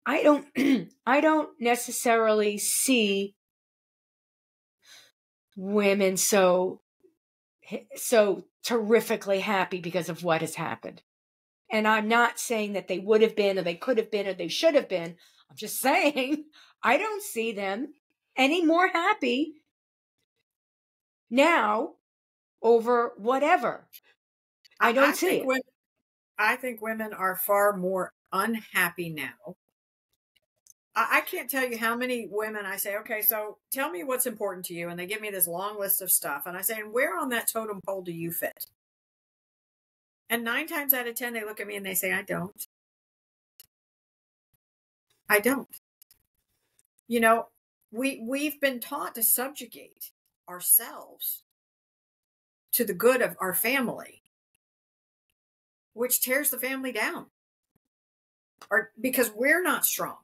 I don't I don't necessarily see women so terrifically happy because of what has happened. And I'm not saying that they would have been or they could have been or they should have been. I'm just saying I don't see them any more happy now over whatever. I don't see it. I think women are far more unhappy now. I can't tell you how many women I say, okay, so tell me what's important to you. And they give me this long list of stuff. And I say, and where on that totem pole do you fit? And 9 times out of 10, they look at me and they say, I don't. I don't. We've been taught to subjugate ourselves to the good of our family, which tears the family down, or because we're not strong.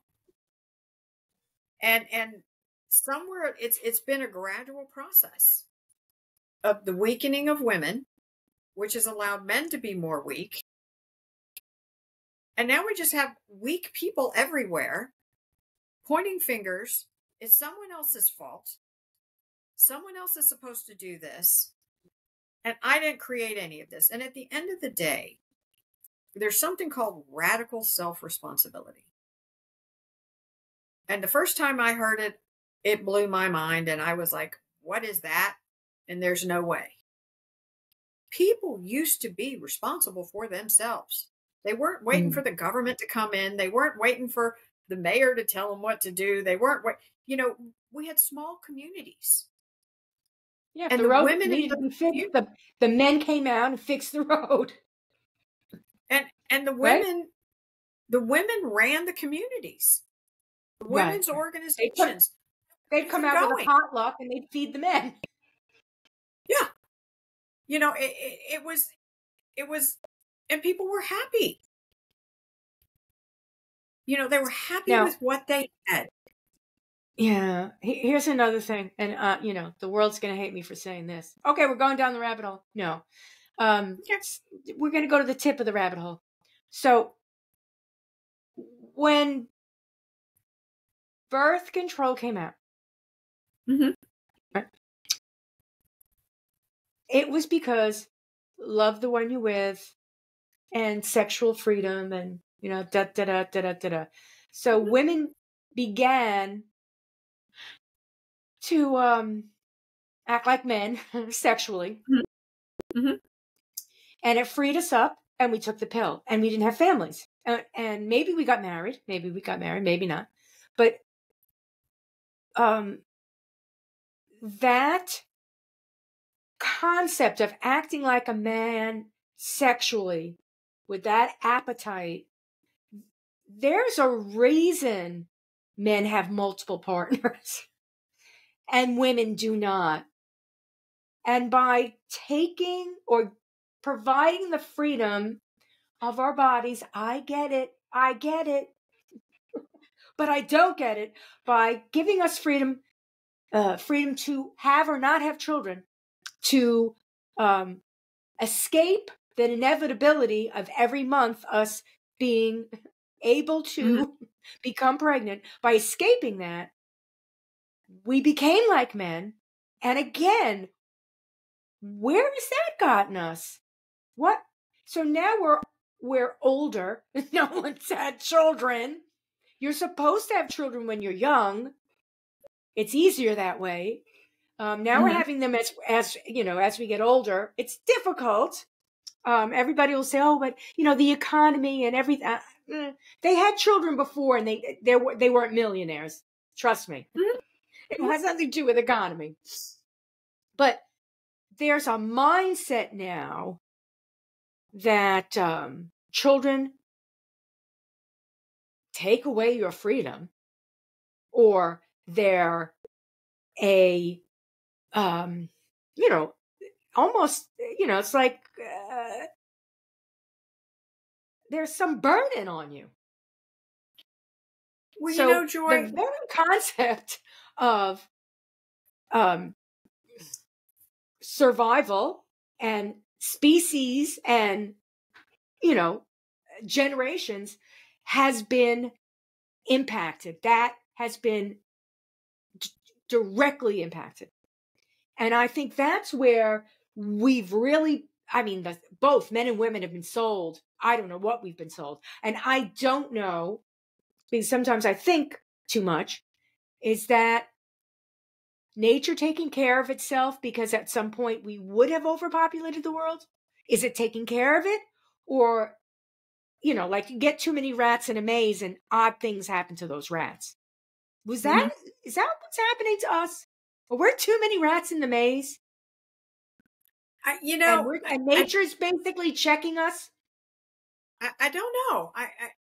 And somewhere it's been a gradual process of the weakening of women, which has allowed men to be more weak. And now we just have weak people everywhere pointing fingers. It's someone else's fault. Someone else is supposed to do this. And I didn't create any of this. And at the end of the day, there's something called radical self-responsibility. And the first time I heard it, it blew my mind. And I was like, what is that? And there's no way. People used to be responsible for themselves. They weren't waiting for the government to come in. They weren't waiting for the mayor to tell them what to do. They weren't, we had small communities. Yeah, and the road women needed to be fixed. The men came out and fixed the road. And the women, the women ran the communities. The women's organizations. They'd come out with a potluck and they'd feed the men. Yeah. It was, and people were happy. They were happy with what they had. Yeah. Here's another thing. And, the world's going to hate me for saying this. Okay, we're going down the rabbit hole. No. We're going to go to the tip of the rabbit hole. So when birth control came out, it was because love the one you're with and sexual freedom and, da-da-da-da-da-da-da. So women began to act like men sexually. And it freed us up and we took the pill and we didn't have families. And maybe we got married. Maybe not. But that concept of acting like a man sexually with that appetite, there's a reason men have multiple partners and women do not. And by taking or providing the freedom of our bodies, I get it, but I don't get it by giving us freedom to have or not have children, to escape the inevitability of every month us being able to become pregnant. By escaping that, we became like men. And again, where has that gotten us? What? So now we're older. No one's had children. You're supposed to have children when you're young. It's easier that way. Now we're having them as we get older. It's difficult. Everybody will say, "Oh, but the economy and everything." They had children before, and they weren't millionaires. Trust me. It has nothing to do with economy. But there's a mindset now that children take away your freedom, or they're almost, it's like there's some burden on you. Well, so Joy, the very concept of survival and species and, generations has been impacted. That has been directly impacted. And I think that's where we've really, both men and women have been sold. I don't know what we've been sold. And I don't know, because sometimes I think too much, is that nature taking care of itself because at some point we would have overpopulated the world? Is it taking care of it? Or, like you get too many rats in a maze and odd things happen to those rats. Is that what's happening to us? Or we're too many rats in the maze? And nature's basically checking us? I don't know.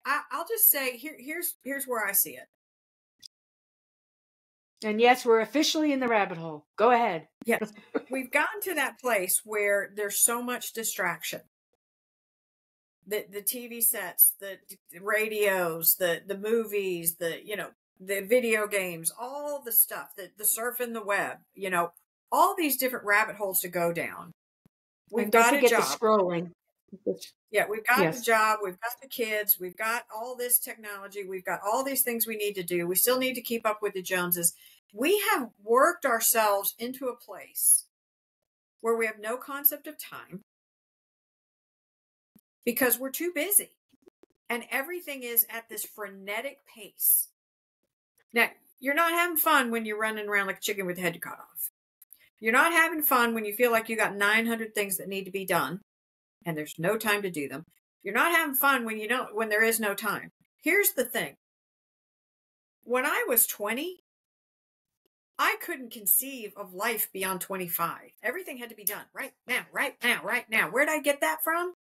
I'll just say here's where I see it. And yes, we're officially in the rabbit hole. Go ahead. Yes. We've gotten to that place where there's so much distraction. The TV sets, the radios, the movies, the video games, all the stuff, the surfing the web, all these different rabbit holes to go down. We've got a job. The scrolling. Yeah, we've got the job, we've got the kids, we've got all this technology, we've got all these things we need to do. We still need to keep up with the Joneses. We have worked ourselves into a place where we have no concept of time because we're too busy and everything is at this frenetic pace. Now, you're not having fun when you're running around like a chicken with the head cut off. You're not having fun when you feel like you got 900 things that need to be done and there's no time to do them. You're not having fun when there is no time. Here's the thing. When I was 20, I couldn't conceive of life beyond 25. Everything had to be done right now, right now, right now. Where'd I get that from?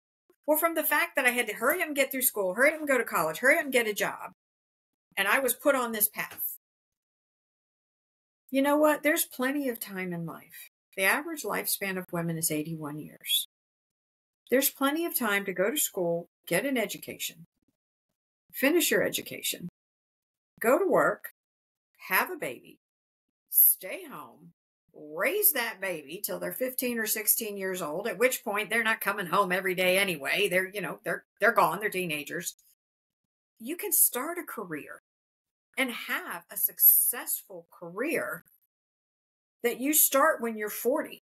Well, from the fact that I had to hurry up and get through school, hurry up and go to college, hurry up and get a job. And I was put on this path. You know what? There's plenty of time in life. The average lifespan of women is 81 years. There's plenty of time to go to school, get an education, finish your education, go to work, have a baby, stay home, raise that baby till they're 15 or 16 years old, at which point they're not coming home every day anyway. They're gone. They're teenagers. You can start a career and have a successful career that you start when you're 40.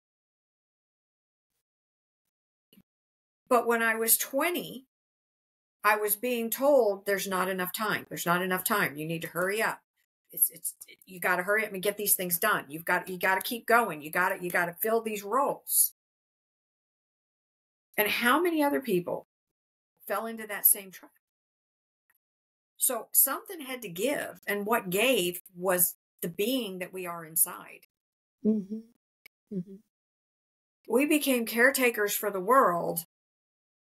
But when I was 20, I was being told there's not enough time. There's not enough time. You need to hurry up. You got to hurry up and get these things done. You got to keep going. You got to fill these roles. And how many other people fell into that same trap? So something had to give, and what gave was the being that we are inside. Mm-hmm. Mm-hmm. We became caretakers for the world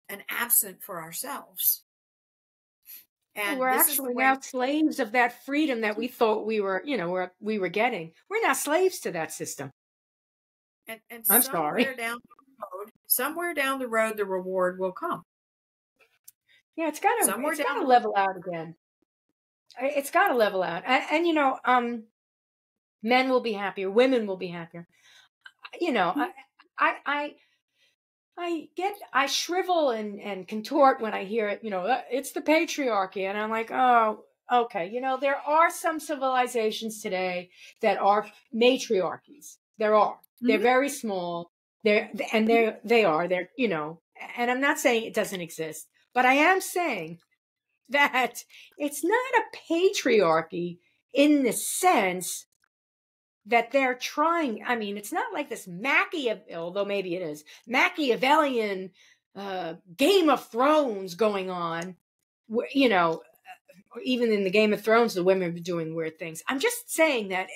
and absent for ourselves. And we're actually now slaves of that freedom that we thought we were getting. We're not slaves to that system. And I'm sorry. Somewhere down the road, the reward will come. Yeah, it's got to level out again. It's got to level out. And men will be happier. Women will be happier. I shrivel and contort when I hear it, it's the patriarchy. And I'm like, oh, okay. There are some civilizations today that are matriarchies. There are. Mm-hmm. They're very small. They're, and I'm not saying it doesn't exist, but I am saying that it's not a patriarchy in the sense that they're trying. I mean, it's not like this although maybe it is, Machiavellian Game of Thrones going on. Even in the Game of Thrones, the women are doing weird things. I'm just saying that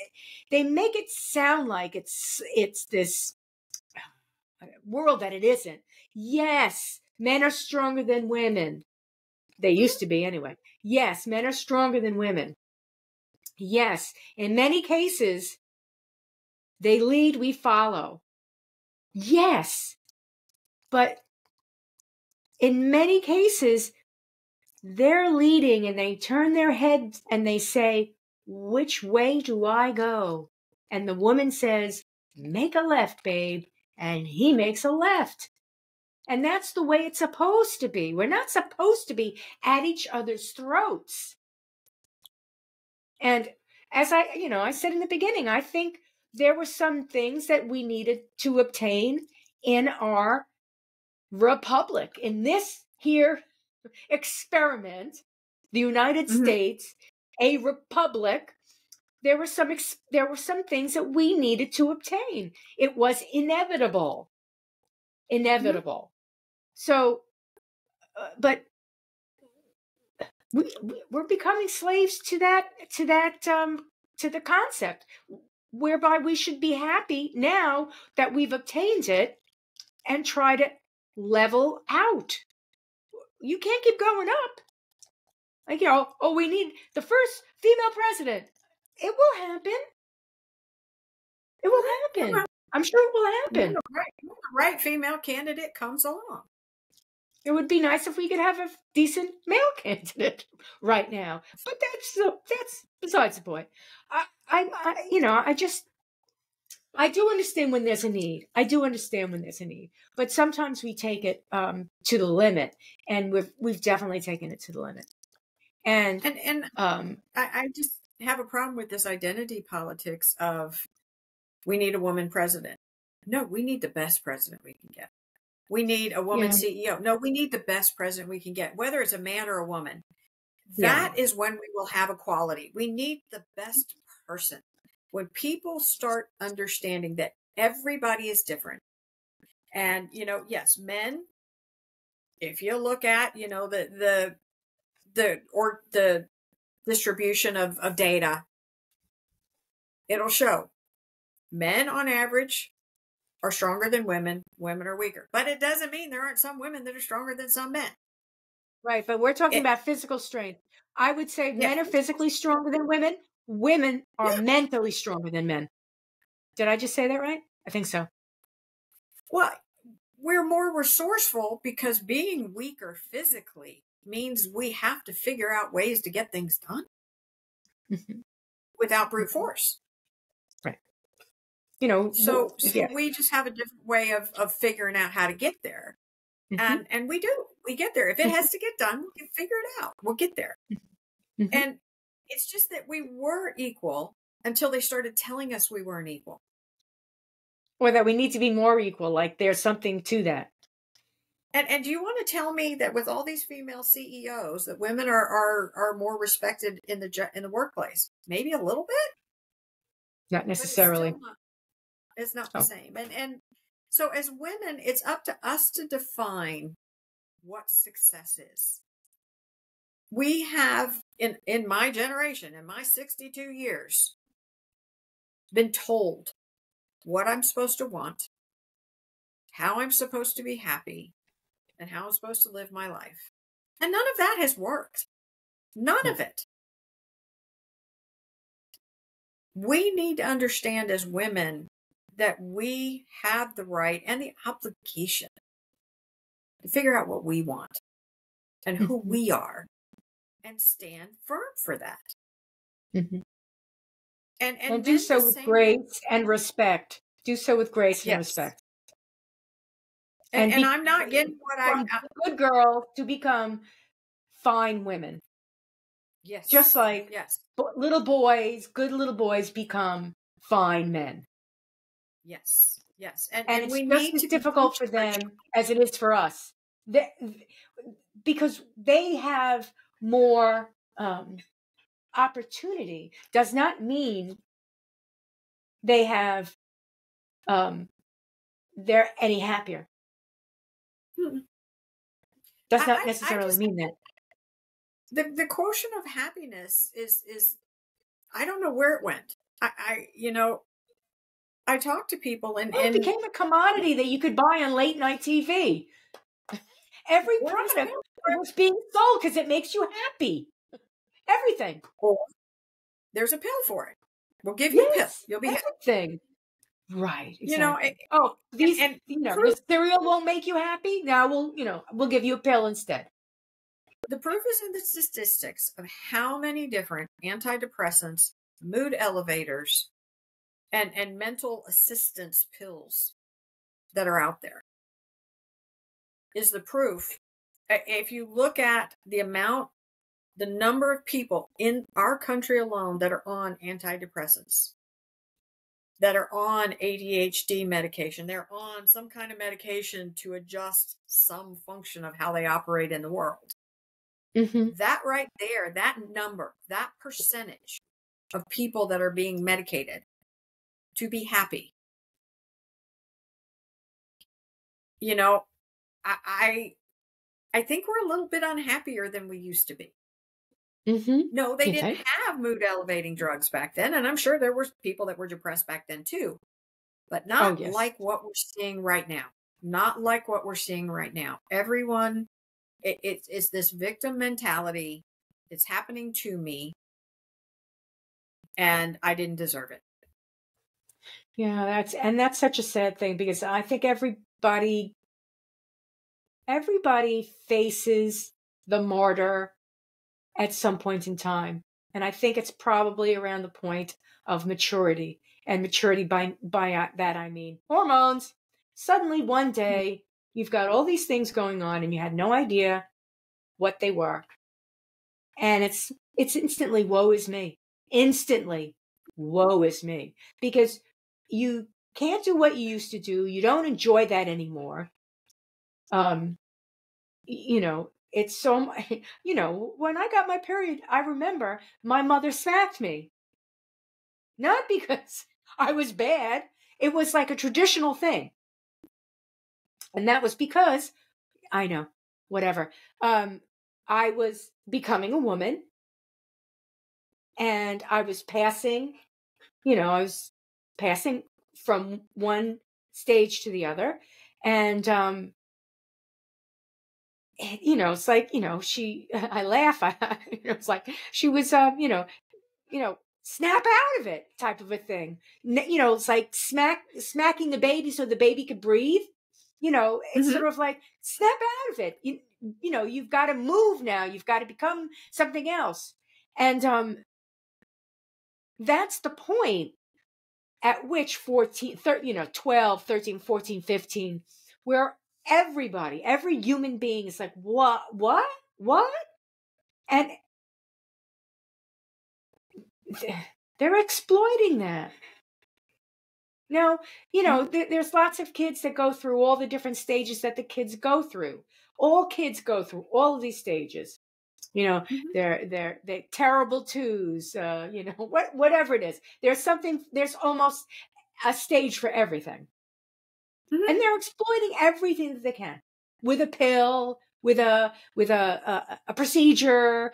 they make it sound like it's this world that it isn't. Yes, men are stronger than women. They used to be anyway. Yes, men are stronger than women. Yes, in many cases, they lead, we follow. Yes, but in many cases, they're leading and they turn their heads and they say, which way do I go? And the woman says, make a left, babe. And he makes a left. And that's the way it's supposed to be. We're not supposed to be at each other's throats. And as I said in the beginning, I think there were some things that we needed to obtain in our republic, in this here experiment, the United States, a republic. There were some things that we needed to obtain. It was inevitable. So, but we're becoming slaves to the concept, whereby we should be happy now that we've obtained it and try to level out. You can't keep going up. Like, we need the first female president. It will happen. It will happen. I'm sure it will happen. The right female candidate comes along. It would be nice if we could have a decent male candidate right now, but that's besides the point. I do understand when there's a need. But sometimes we take it to the limit, and we've definitely taken it to the limit. And I just have a problem with this identity politics of we need a woman president. No, we need the best president we can get. We need a woman CEO. No, we need the best president we can get, whether it's a man or a woman. That is when we will have equality. We need the best person. When people start understanding that everybody is different. And, yes, men, if you look at, the distribution of data, it'll show men on average are stronger than women. Women are weaker. But it doesn't mean there aren't some women that are stronger than some men. Right. But we're talking about physical strength. I would say men are physically stronger than women. Women are mentally stronger than men. Did I just say that right? I think so. Well, we're more resourceful because being weaker physically means we have to figure out ways to get things done without brute force. Right. So we just have a different way of figuring out how to get there. And we get there. If it has to get done, we can figure it out. We'll get there. And it's just that we were equal until they started telling us we weren't equal. Or that we need to be more equal. Like there's something to that. And do you want to tell me that with all these female CEOs, that women are more respected in the workplace? Maybe a little bit? Not necessarily. It's not the same. And so as women, it's up to us to define what success is. We have, in my generation, in my 62 years, been told what I'm supposed to want, how I'm supposed to be happy, and how I'm supposed to live my life. And none of that has worked. None of it. We need to understand as women that we have the right and the obligation to figure out what we want and who we are and stand firm for that. And do so with grace and respect. Do so with grace and respect. And I'm not getting what I good girls to become fine women. Yes. Just like good little boys become fine men. Yes. And it's just as difficult for them as it is for us. Because they have more opportunity does not mean they have they're any happier. Does not necessarily mean that. The quotient of happiness is I don't know where it went. I talk to people and it became a commodity that you could buy on late night TV. Every product was being sold because it makes you happy. Everything. Or there's a pill for it. We'll give you a pill. You'll be everything. Right. Exactly. The cereal won't make you happy. Now we'll give you a pill instead. The proof is in the statistics of how many different antidepressants, mood elevators, and mental assistance pills that are out there. is the proof. If you look at the number of people in our country alone that are on antidepressants, that are on ADHD medication, they're on some kind of medication to adjust some function of how they operate in the world. That right there, that number, that percentage of people that are being medicated to be happy. You know, I think we're a little bit unhappier than we used to be. No, they didn't have mood elevating drugs back then. And I'm sure there were people that were depressed back then too, but not like what we're seeing right now. Not like what we're seeing right now. Everyone, it's this victim mentality. It's happening to me and I didn't deserve it. Yeah, that's such a sad thing, because I think everybody faces the martyr at some point in time. And I think it's probably around the point of maturity. And maturity, by that I mean hormones. Suddenly one day you've got all these things going on and you had no idea what they were. And it's instantly woe is me. Instantly woe is me. Because you can't do what you used to do. You don't enjoy that anymore. You know, it's so, you know, when I got my period, I remember my mother smacked me. Not because I was bad. It was like a traditional thing. And that was because, I know, whatever. I was becoming a woman and I was passing, from one stage to the other. And, it's like, I laugh. It's like she was, snap out of it type of a thing. It's like smacking the baby so the baby could breathe. It's sort of like snap out of it. You've got to move now. You've got to become something else. And that's the point at which 12, 13, 14, 15, where every human being is like, what? And they're exploiting that. Now, there's lots of kids that go through all the different stages that the kids go through. All kids go through all of these stages. They're terrible twos, whatever it is. There's almost a stage for everything. And they're exploiting everything that they can with a pill, with a procedure.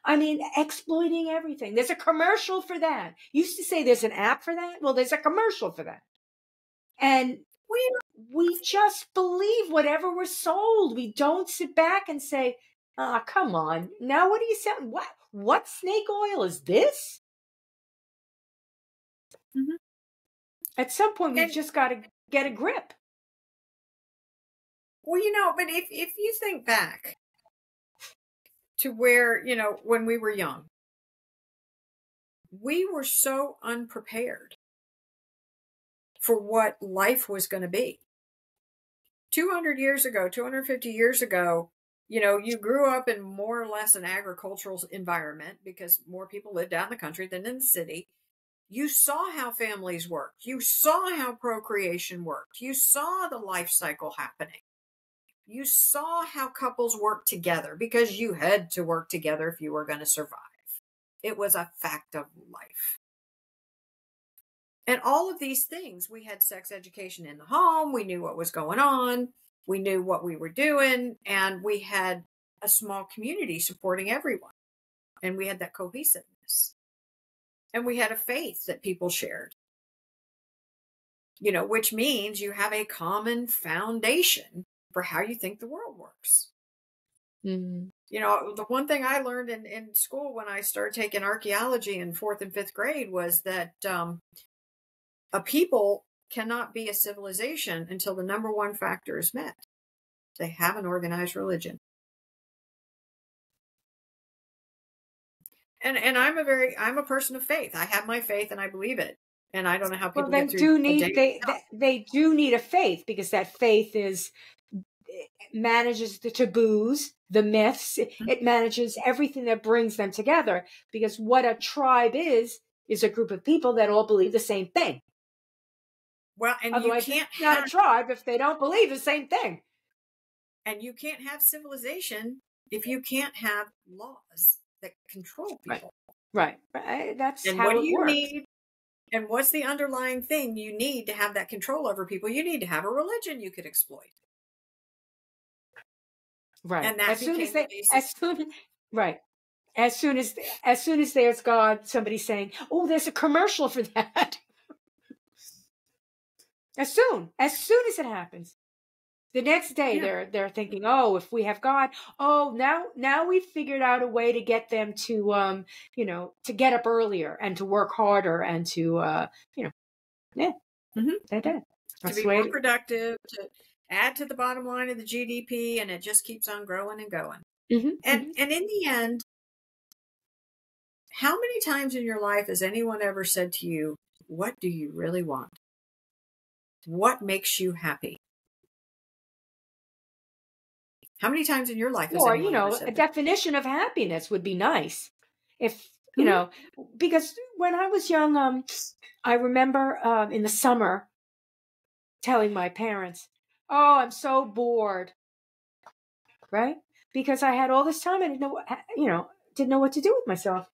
I mean, exploiting everything. There's a commercial for that. Used to say there's an app for that. Well, there's a commercial for that. And we just believe whatever we're sold. We don't sit back and say, come on. Now what are you selling? What snake oil is this? At some point, we've just got to get a grip. Well, but if you think back to where, when we were young, we were so unprepared for what life was going to be. 200 years ago, 250 years ago, you grew up in more or less an agricultural environment because more people lived out in the country than in the city. You saw how families worked. You saw how procreation worked. You saw the life cycle happening. You saw how couples worked together because you had to work together if you were going to survive. It was a fact of life. And all of these things, we had sex education in the home. We knew what was going on. We knew what we were doing. And we had a small community supporting everyone. And we had that cohesiveness. And we had a faith that people shared. Which means you have a common foundation for how you think the world works. The one thing I learned in school when I started taking archaeology in 4th and 5th grade was that a people cannot be a civilization until the number one factor is met. They have an organized religion. And I'm a person of faith. I have my faith and I believe it. And I don't know how people get through they do need a faith, because that faith is manages the taboos, the myths. It manages everything that brings them together, because what a tribe is a group of people that all believe the same thing. Well, and Otherwise, you can't it's not a tribe if they don't believe the same thing. And you can't have civilization if you can't have laws that control people. Right. That's and how what do it you works. need? And what's the underlying thing you need to have that control over people? You need to have a religion you could exploit. Right. And that as soon as became they, the basic. right. As soon as there's God, somebody's saying, "Oh, there's a commercial for that." as soon as it happens, the next day they're thinking, "Oh, if we have God, now we've figured out a way to get them to to get up earlier and to work harder and to To be more productive, to add to the bottom line of the GDP, and it just keeps on growing and going. And in the end, how many times in your life has anyone ever said to you, what do you really want? What makes you happy? How many times in your life has anyone ever said a definition of happiness would be nice. If, because when I was young, I remember in the summer telling my parents, "Oh, I'm so bored." Right? Because I had all this time and didn't know what to do with myself.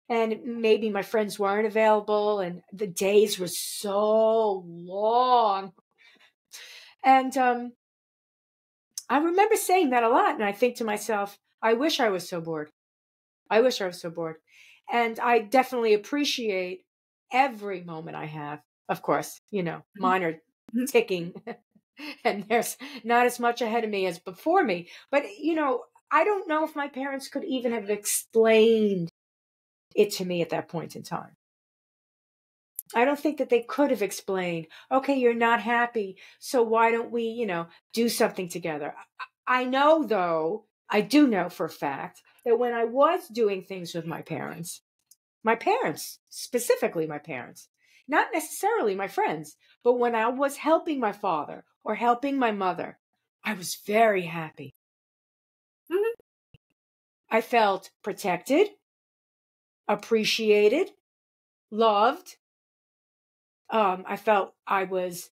And maybe my friends weren't available and the days were so long. And I remember saying that a lot. And I think to myself, I wish I was so bored. I wish I was so bored. And I definitely appreciate every moment I have. Of course, mine are ticking and there's not as much ahead of me as before me. But, I don't know if my parents could even have explained it to me at that point in time. I don't think that they could have explained, okay, you're not happy, so why don't we, do something together? I know, though, I do know for a fact that when I was doing things with my parents, specifically my parents, not necessarily my friends, but when I was helping my father or helping my mother, I was very happy. I felt protected, appreciated, loved. I felt I was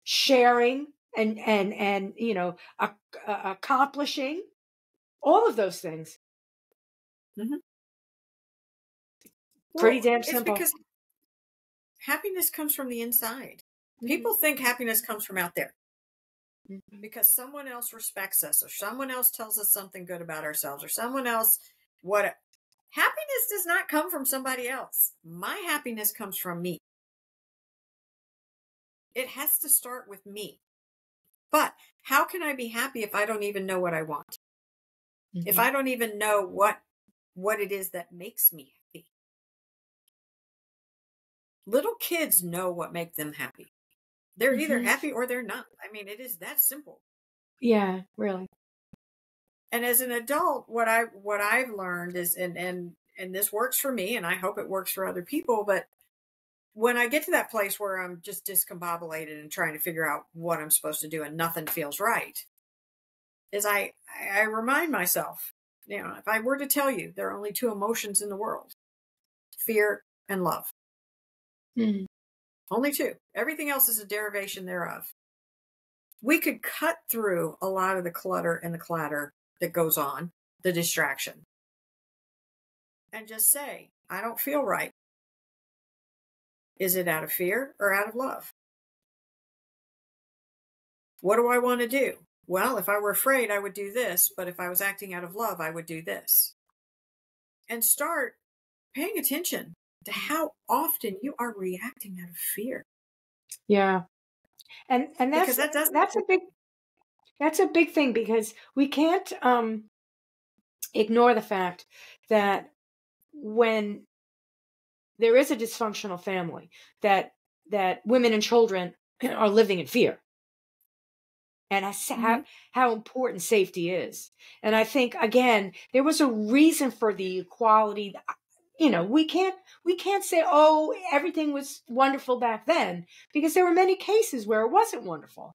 sharing and accomplishing all of those things. Pretty damn simple. It's because happiness comes from the inside. People think happiness comes from out there because someone else respects us or someone else tells us something good about ourselves or someone else happiness does not come from somebody else. My happiness comes from me. It has to start with me. But how can I be happy if I don't even know what I want? If I don't even know what it is that makes me happy? Little kids know what makes them happy. They're either happy or they're not. I mean, it is that simple. Yeah, really. And as an adult, what I've learned is, and this works for me, and I hope it works for other people, but when I get to that place where I'm just discombobulated and trying to figure out what I'm supposed to do and nothing feels right, is I remind myself, if I were to tell you there are only two emotions in the world, fear and love. Only two. Everything else is a derivation thereof. We could cut through a lot of the clutter and the clatter that goes on, the distraction, and just say, I don't feel right. Is it out of fear or out of love? What do I want to do? Well, if I were afraid, I would do this, but if I was acting out of love, I would do this. And start paying attention to how often you are reacting out of fear. Yeah. And that's a big thing, because we can't ignore the fact that when there is a dysfunctional family, that women and children are living in fear. And how important safety is. And I think, again, there was a reason for the equality. We can't say, oh, everything was wonderful back then, because there were many cases where it wasn't wonderful.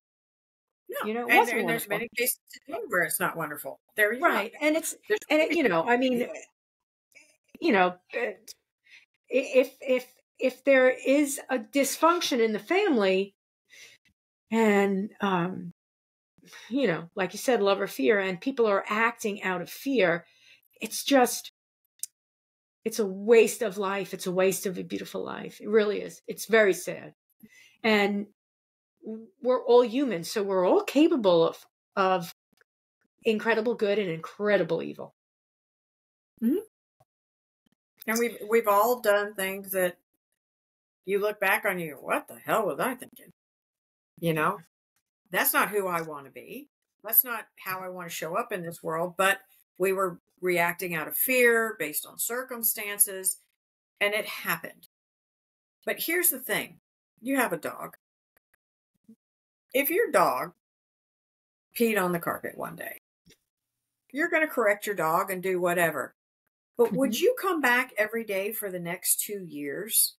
No, You know, it wasn't and there's wonderful. many cases today where it's not wonderful. There you go. Right. And it's, There's and it, I mean, if there is a dysfunction in the family and, like you said, love or fear, and people are acting out of fear, it's a waste of life. It's a waste of a beautiful life. It really is. It's very sad. And we're all humans, so we're all capable of incredible good and incredible evil. Mm-hmm. And we've all done things that you look back on, you go, what the hell was I thinking? That's not who I want to be. That's not how I want to show up in this world. But we were reacting out of fear based on circumstances, and it happened. But here's the thing. You have a dog. If your dog peed on the carpet one day, you're going to correct your dog and do whatever. But would you come back every day for the next 2 years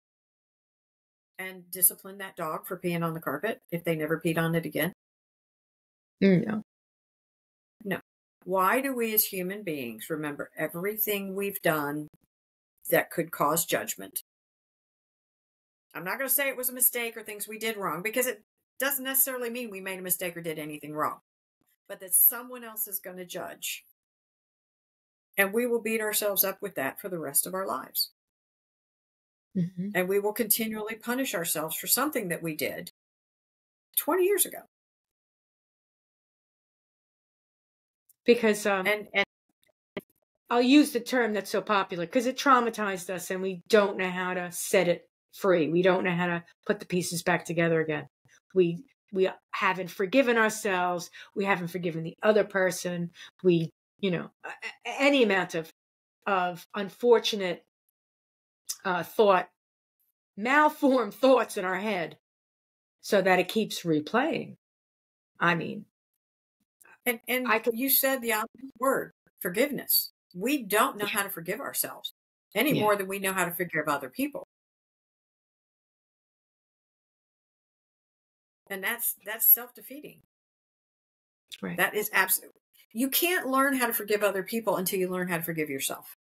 and discipline that dog for peeing on the carpet if they never peed on it again? No. No. Why do we as human beings remember everything we've done that could cause judgment? I'm not going to say it was a mistake or things we did wrong, because it doesn't necessarily mean we made a mistake or did anything wrong, but that someone else is going to judge. And we will beat ourselves up with that for the rest of our lives. Mm-hmm. And we will continually punish ourselves for something that we did 20 years ago. Because And I'll use the term that's so popular, because it traumatized us and we don't know how to set it free. We don't know how to put the pieces back together again. We haven't forgiven ourselves. We haven't forgiven the other person. We, any amount of unfortunate malformed thoughts in our head, so that it keeps replaying. I mean, and you said the opposite word, forgiveness. We don't know how to forgive ourselves any more than we know how to forgive other people. And that's self-defeating. Right. That is absolutely. You can't learn how to forgive other people until you learn how to forgive yourself.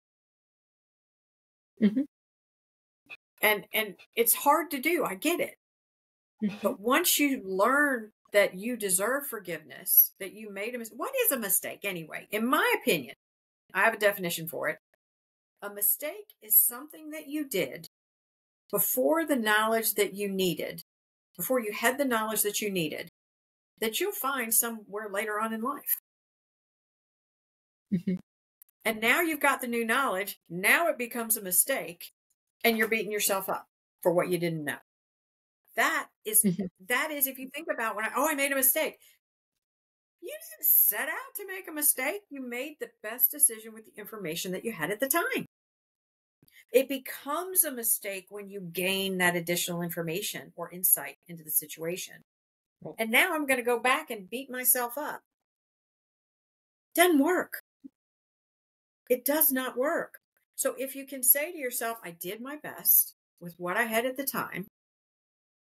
Mm-hmm. And it's hard to do. I get it. Mm-hmm. But once you learn that you deserve forgiveness, that you made a mistake. What is a mistake anyway? In my opinion, I have a definition for it. A mistake is something that you did before the knowledge that you needed, before you had the knowledge that you needed, that you'll find somewhere later on in life. Mm-hmm. And now you've got the new knowledge. Now it becomes a mistake and you're beating yourself up for what you didn't know. That is, if you think about I made a mistake. You didn't set out to make a mistake. You made the best decision with the information that you had at the time. It becomes a mistake when you gain that additional information or insight into the situation. And now I'm going to go back and beat myself up. Doesn't work. It does not work. So if you can say to yourself, I did my best with what I had at the time,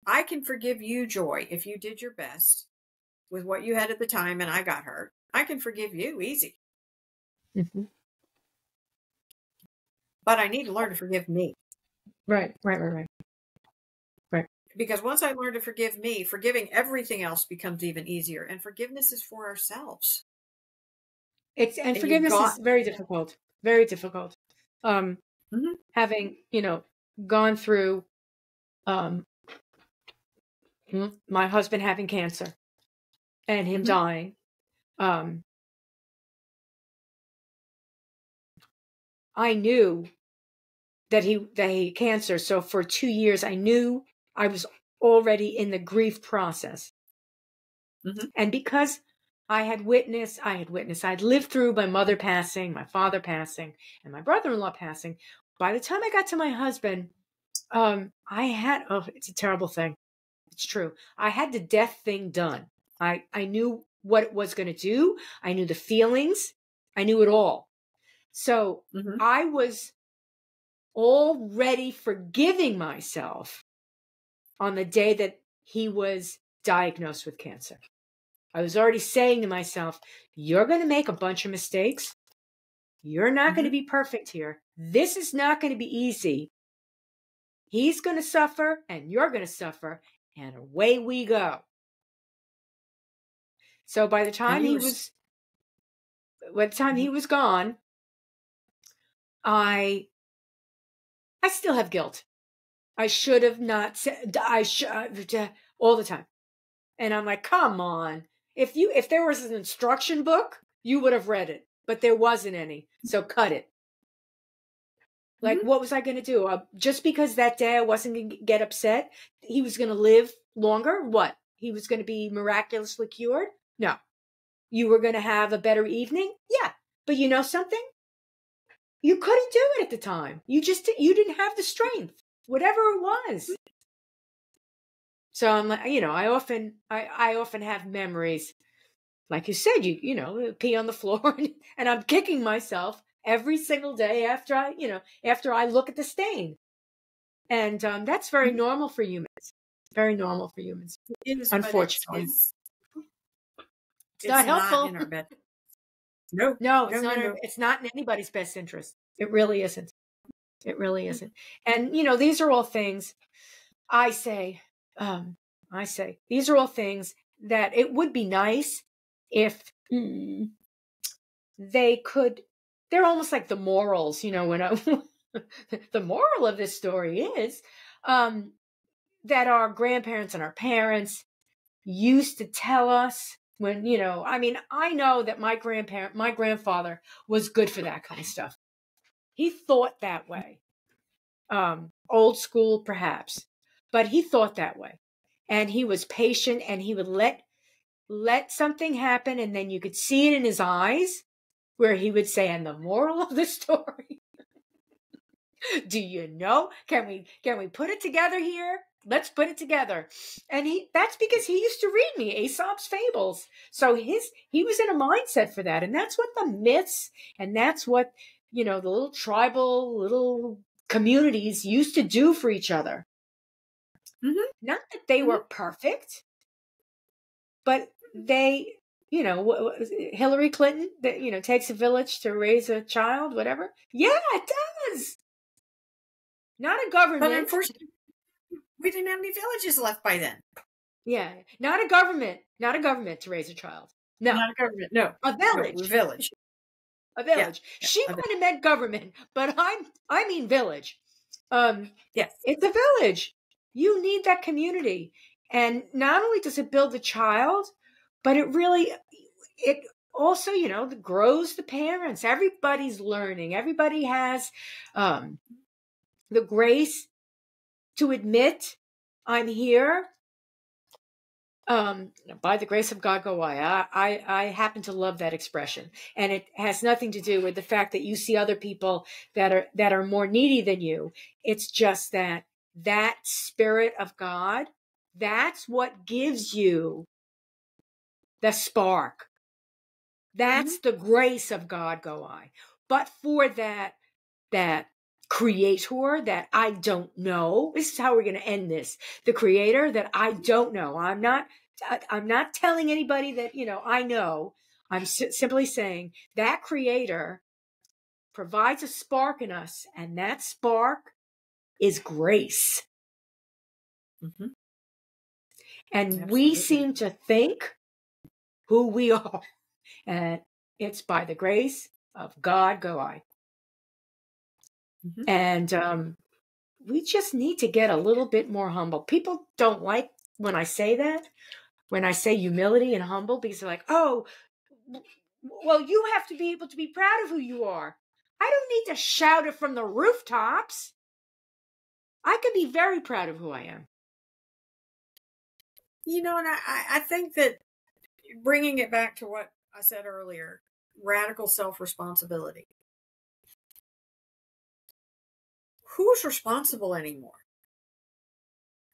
I can forgive you, Joy, if you did your best with what you had at the time and I got hurt. I can forgive you easy. Mm-hmm. But I need to learn to forgive me. Right. Because once I learn to forgive me, forgiving everything else becomes even easier. And forgiveness is for ourselves. And forgiveness is very difficult. Very difficult. Having, gone through my husband having cancer and him dying. I knew that he had cancer. So for 2 years, I knew I was already in the grief process. And because I had lived through my mother passing, my father passing, and my brother-in-law passing. By the time I got to my husband, it's a terrible thing. It's true. I had the death thing done. I knew what it was going to do. I knew the feelings. I knew it all. So I was already forgiving myself on the day that he was diagnosed with cancer. I was already saying to myself, you're going to make a bunch of mistakes. You're not going to be perfect here. This is not going to be easy. He's going to suffer and you're going to suffer, and away we go. So by the time he was gone, I still have guilt. I should have not said, all the time. And I'm like, come on. If there was an instruction book, you would have read it, but there wasn't any. So cut it. Like, what was I going to do? Just because that day I wasn't going to get upset, he was going to live longer? What? He was going to be miraculously cured? No. You were going to have a better evening? Yeah. But you know something? You couldn't do it at the time. You didn't have the strength, whatever it was. So I'm like, I often have memories. Like you said, you pee on the floor and I'm kicking myself every single day after I look at the stain. And that's very normal for humans. Very normal for humans. It is, unfortunately. It's not helpful. Not in our best. No, it's not in anybody's best interest. It really isn't. It really isn't. And, these are all things I say, these are all things that it would be nice if they could. They're almost like the morals, when the moral of this story is that our grandparents and our parents used to tell us when, I know that my grandfather was good for that kind of stuff. He thought that way. Old school, perhaps, but he thought that way. And he was patient, and he would let something happen, and then you could see it in his eyes where he would say, and the moral of the story, do you know, can we put it together here? Let's put it together. And that's because he used to read me Aesop's fables. So he was in a mindset for that. And that's what the myths, and that's what, the little tribal, little communities used to do for each other. Not that they were perfect, but they, Hillary Clinton, takes a village to raise a child, whatever. Yeah, it does. Not a government. But unfortunately, we didn't have any villages left by then. Yeah, not a government to raise a child. No, not a government. No, a village. No, a village. A village. Yeah, she might have meant government, but I mean village. Yes, it's a village. You need that community, and not only does it build the child, but it also, grows the parents. Everybody's learning. Everybody has the grace to admit, I'm here. By the grace of God go I happen to love that expression. And it has nothing to do with the fact that you see other people that are more needy than you. It's just that spirit of God, that's what gives you the spark. That's the grace of God go I. But for that creator that I don't know, this is how we're going to end this. The creator that I don't know. I'm not telling anybody that, I know. I'm simply saying that creator provides a spark in us, and that spark is grace. And absolutely. We seem to think who we are, and it's by the grace of God go I. And we just need to get a little bit more humble. People don't like when I say that, when I say humility and humble, because they're like, oh, well, you have to be able to be proud of who you are. I don't need to shout it from the rooftops. I can be very proud of who I am. And I think that bringing it back to what I said earlier, radical self-responsibility. Who's responsible anymore?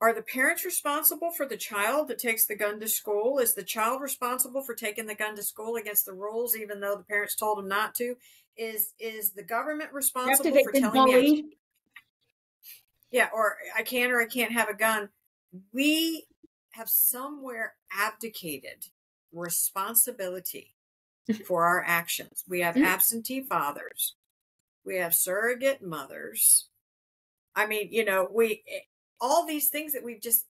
Are the parents responsible for the child that takes the gun to school? Is the child responsible for taking the gun to school against the rules, even though the parents told him not to? Is the government responsible for telling me? Yeah, or I can or I can't have a gun. We have somewhere abdicated responsibility for our actions. We have absentee fathers. We have surrogate mothers. I mean, all these things that we've just,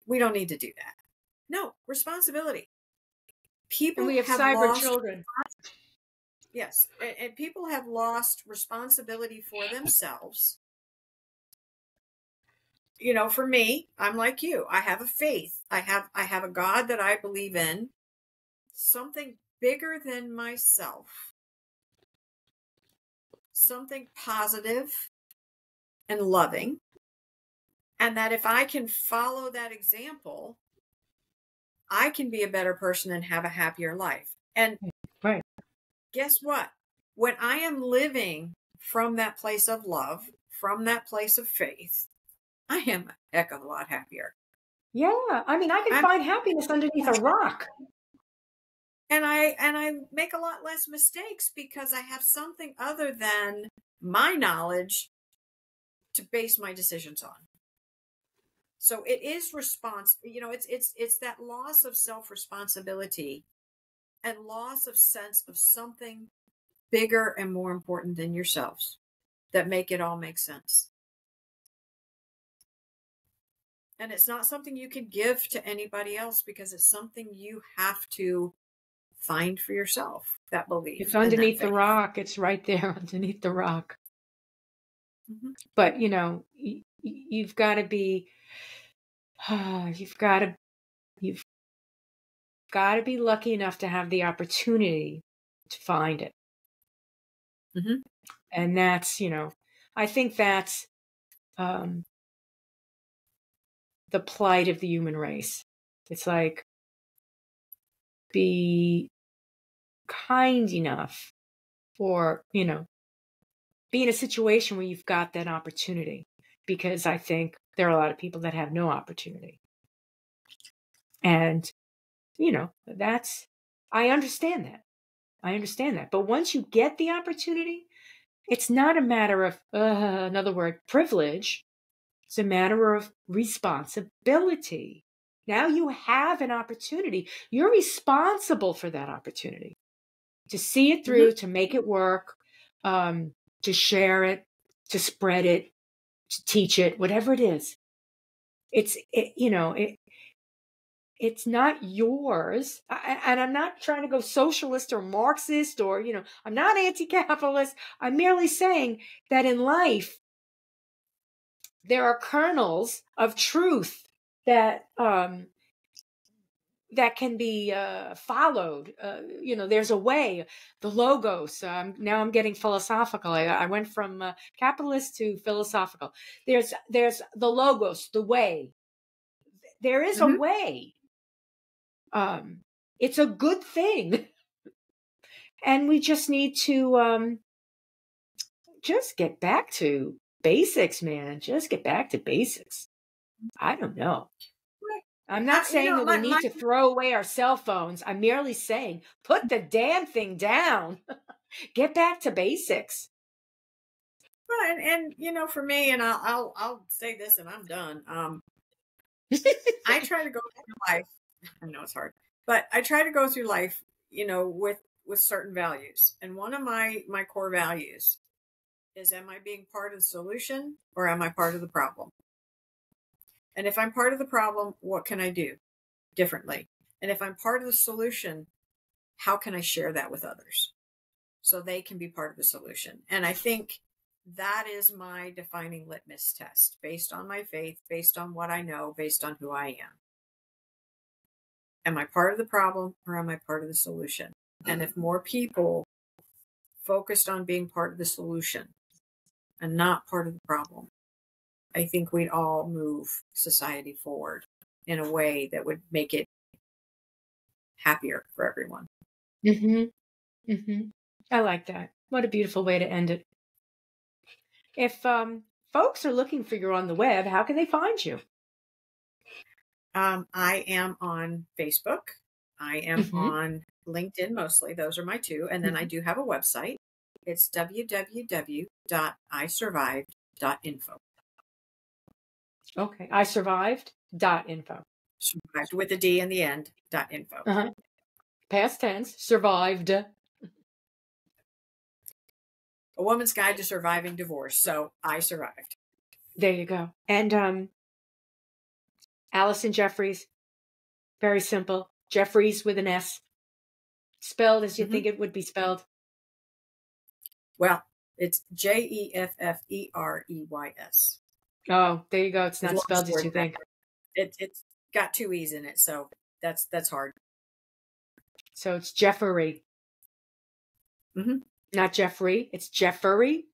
we don't need to do that. No, responsibility. People And we have have cyber lost children. Yes. And people have lost responsibility for themselves. For me, I'm like you. I have a faith. I have a God that I believe in, something bigger than myself, something positive and loving. And that if I can follow that example, I can be a better person and have a happier life. And right. Guess what? When I am living from that place of love, from that place of faith, I am a heck of a lot happier. Yeah. I mean, I can find happiness underneath a rock. And I make a lot less mistakes because I have something other than my knowledge to base my decisions on. So it is it's that loss of self-responsibility and loss of sense of something bigger and more important than yourselves that make it all make sense. And it's not something you can give to anybody else because it's something you have to find for yourself, that belief. It's underneath the rock. It's right there underneath the rock. Mm-hmm. But, you've got to be, you've got to be lucky enough to have the opportunity to find it. Mm-hmm. And that's, I think that's the plight of the human race. It's like, be kind enough or, be in a situation where you've got that opportunity, because I think there are a lot of people that have no opportunity. And, I understand that. But once you get the opportunity, it's not a matter of, another word, privilege. It's a matter of responsibility. Now you have an opportunity. You're responsible for that opportunity to see it through, to make it work, to share it, to spread it, to teach it, whatever it is. It's not yours. And I'm not trying to go socialist or Marxist or, I'm not anti-capitalist. I'm merely saying that in life, there are kernels of truth that that can be followed. There's a way, the logos. Now I'm getting philosophical. I went from capitalist to philosophical. There's the logos, the way. There is a way. It's a good thing. And we just need to just get back to basics, man. Just get back to basics. I don't know. I'm not saying that we need to throw away our cell phones. I'm merely saying, put the damn thing down. Get back to basics. Well, and for me, and I'll say this, and I'm done. I try to go through life. I know it's hard, but I try to go through life, with certain values. And one of my core values is: am I being part of the solution or am I part of the problem? And if I'm part of the problem, what can I do differently? And if I'm part of the solution, how can I share that with others so they can be part of the solution? And I think that is my defining litmus test, based on my faith, based on what I know, based on who I am. Am I part of the problem or am I part of the solution? And if more people focused on being part of the solution and not part of the problem, I think we'd all move society forward in a way that would make it happier for everyone. I like that. What a beautiful way to end it. If folks are looking for you on the web, how can they find you? I am on Facebook. I am on LinkedIn mostly. Those are my two. And then I do have a website. It's www.isurvived.info. Okay. isurvived.info. Survived with a D in the end. .info. Past tense. Survived. A Woman's Guide to Surviving Divorce. So I survived. There you go. And Allison Jeffries. Very simple. Jeffries with an S. Spelled as you think it would be spelled. Well, it's Jeffreys. Oh, there you go. It's not spelled as you think. It's got 2 E's in it, so that's hard. So it's Jeffery. Not Jeffrey. It's Jeffery.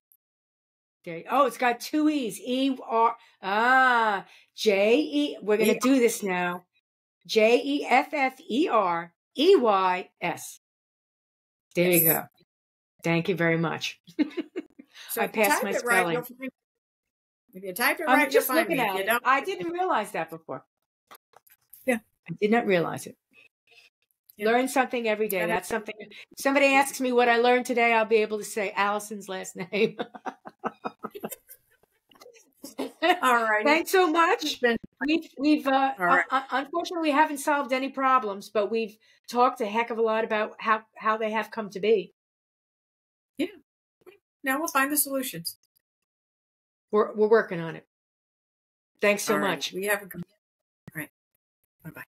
There. Oh, it's got 2 E's. J-E. We're going to do this now. Jefffereys. There you go. Thank you very much. So I passed my spelling. If you type it right, you'll find me. If you don't, I didn't realize that before. Yeah. I did not realize it. Yeah. Learn something every day. That's something. If somebody asks me what I learned today, I'll be able to say Allison's last name. All right. Thanks so much. We've unfortunately we haven't solved any problems, but we've talked a heck of a lot about how they have come to be. Yeah. Now we'll find the solutions. We're working on it. Thanks so much. We have a good. All right. Bye-bye.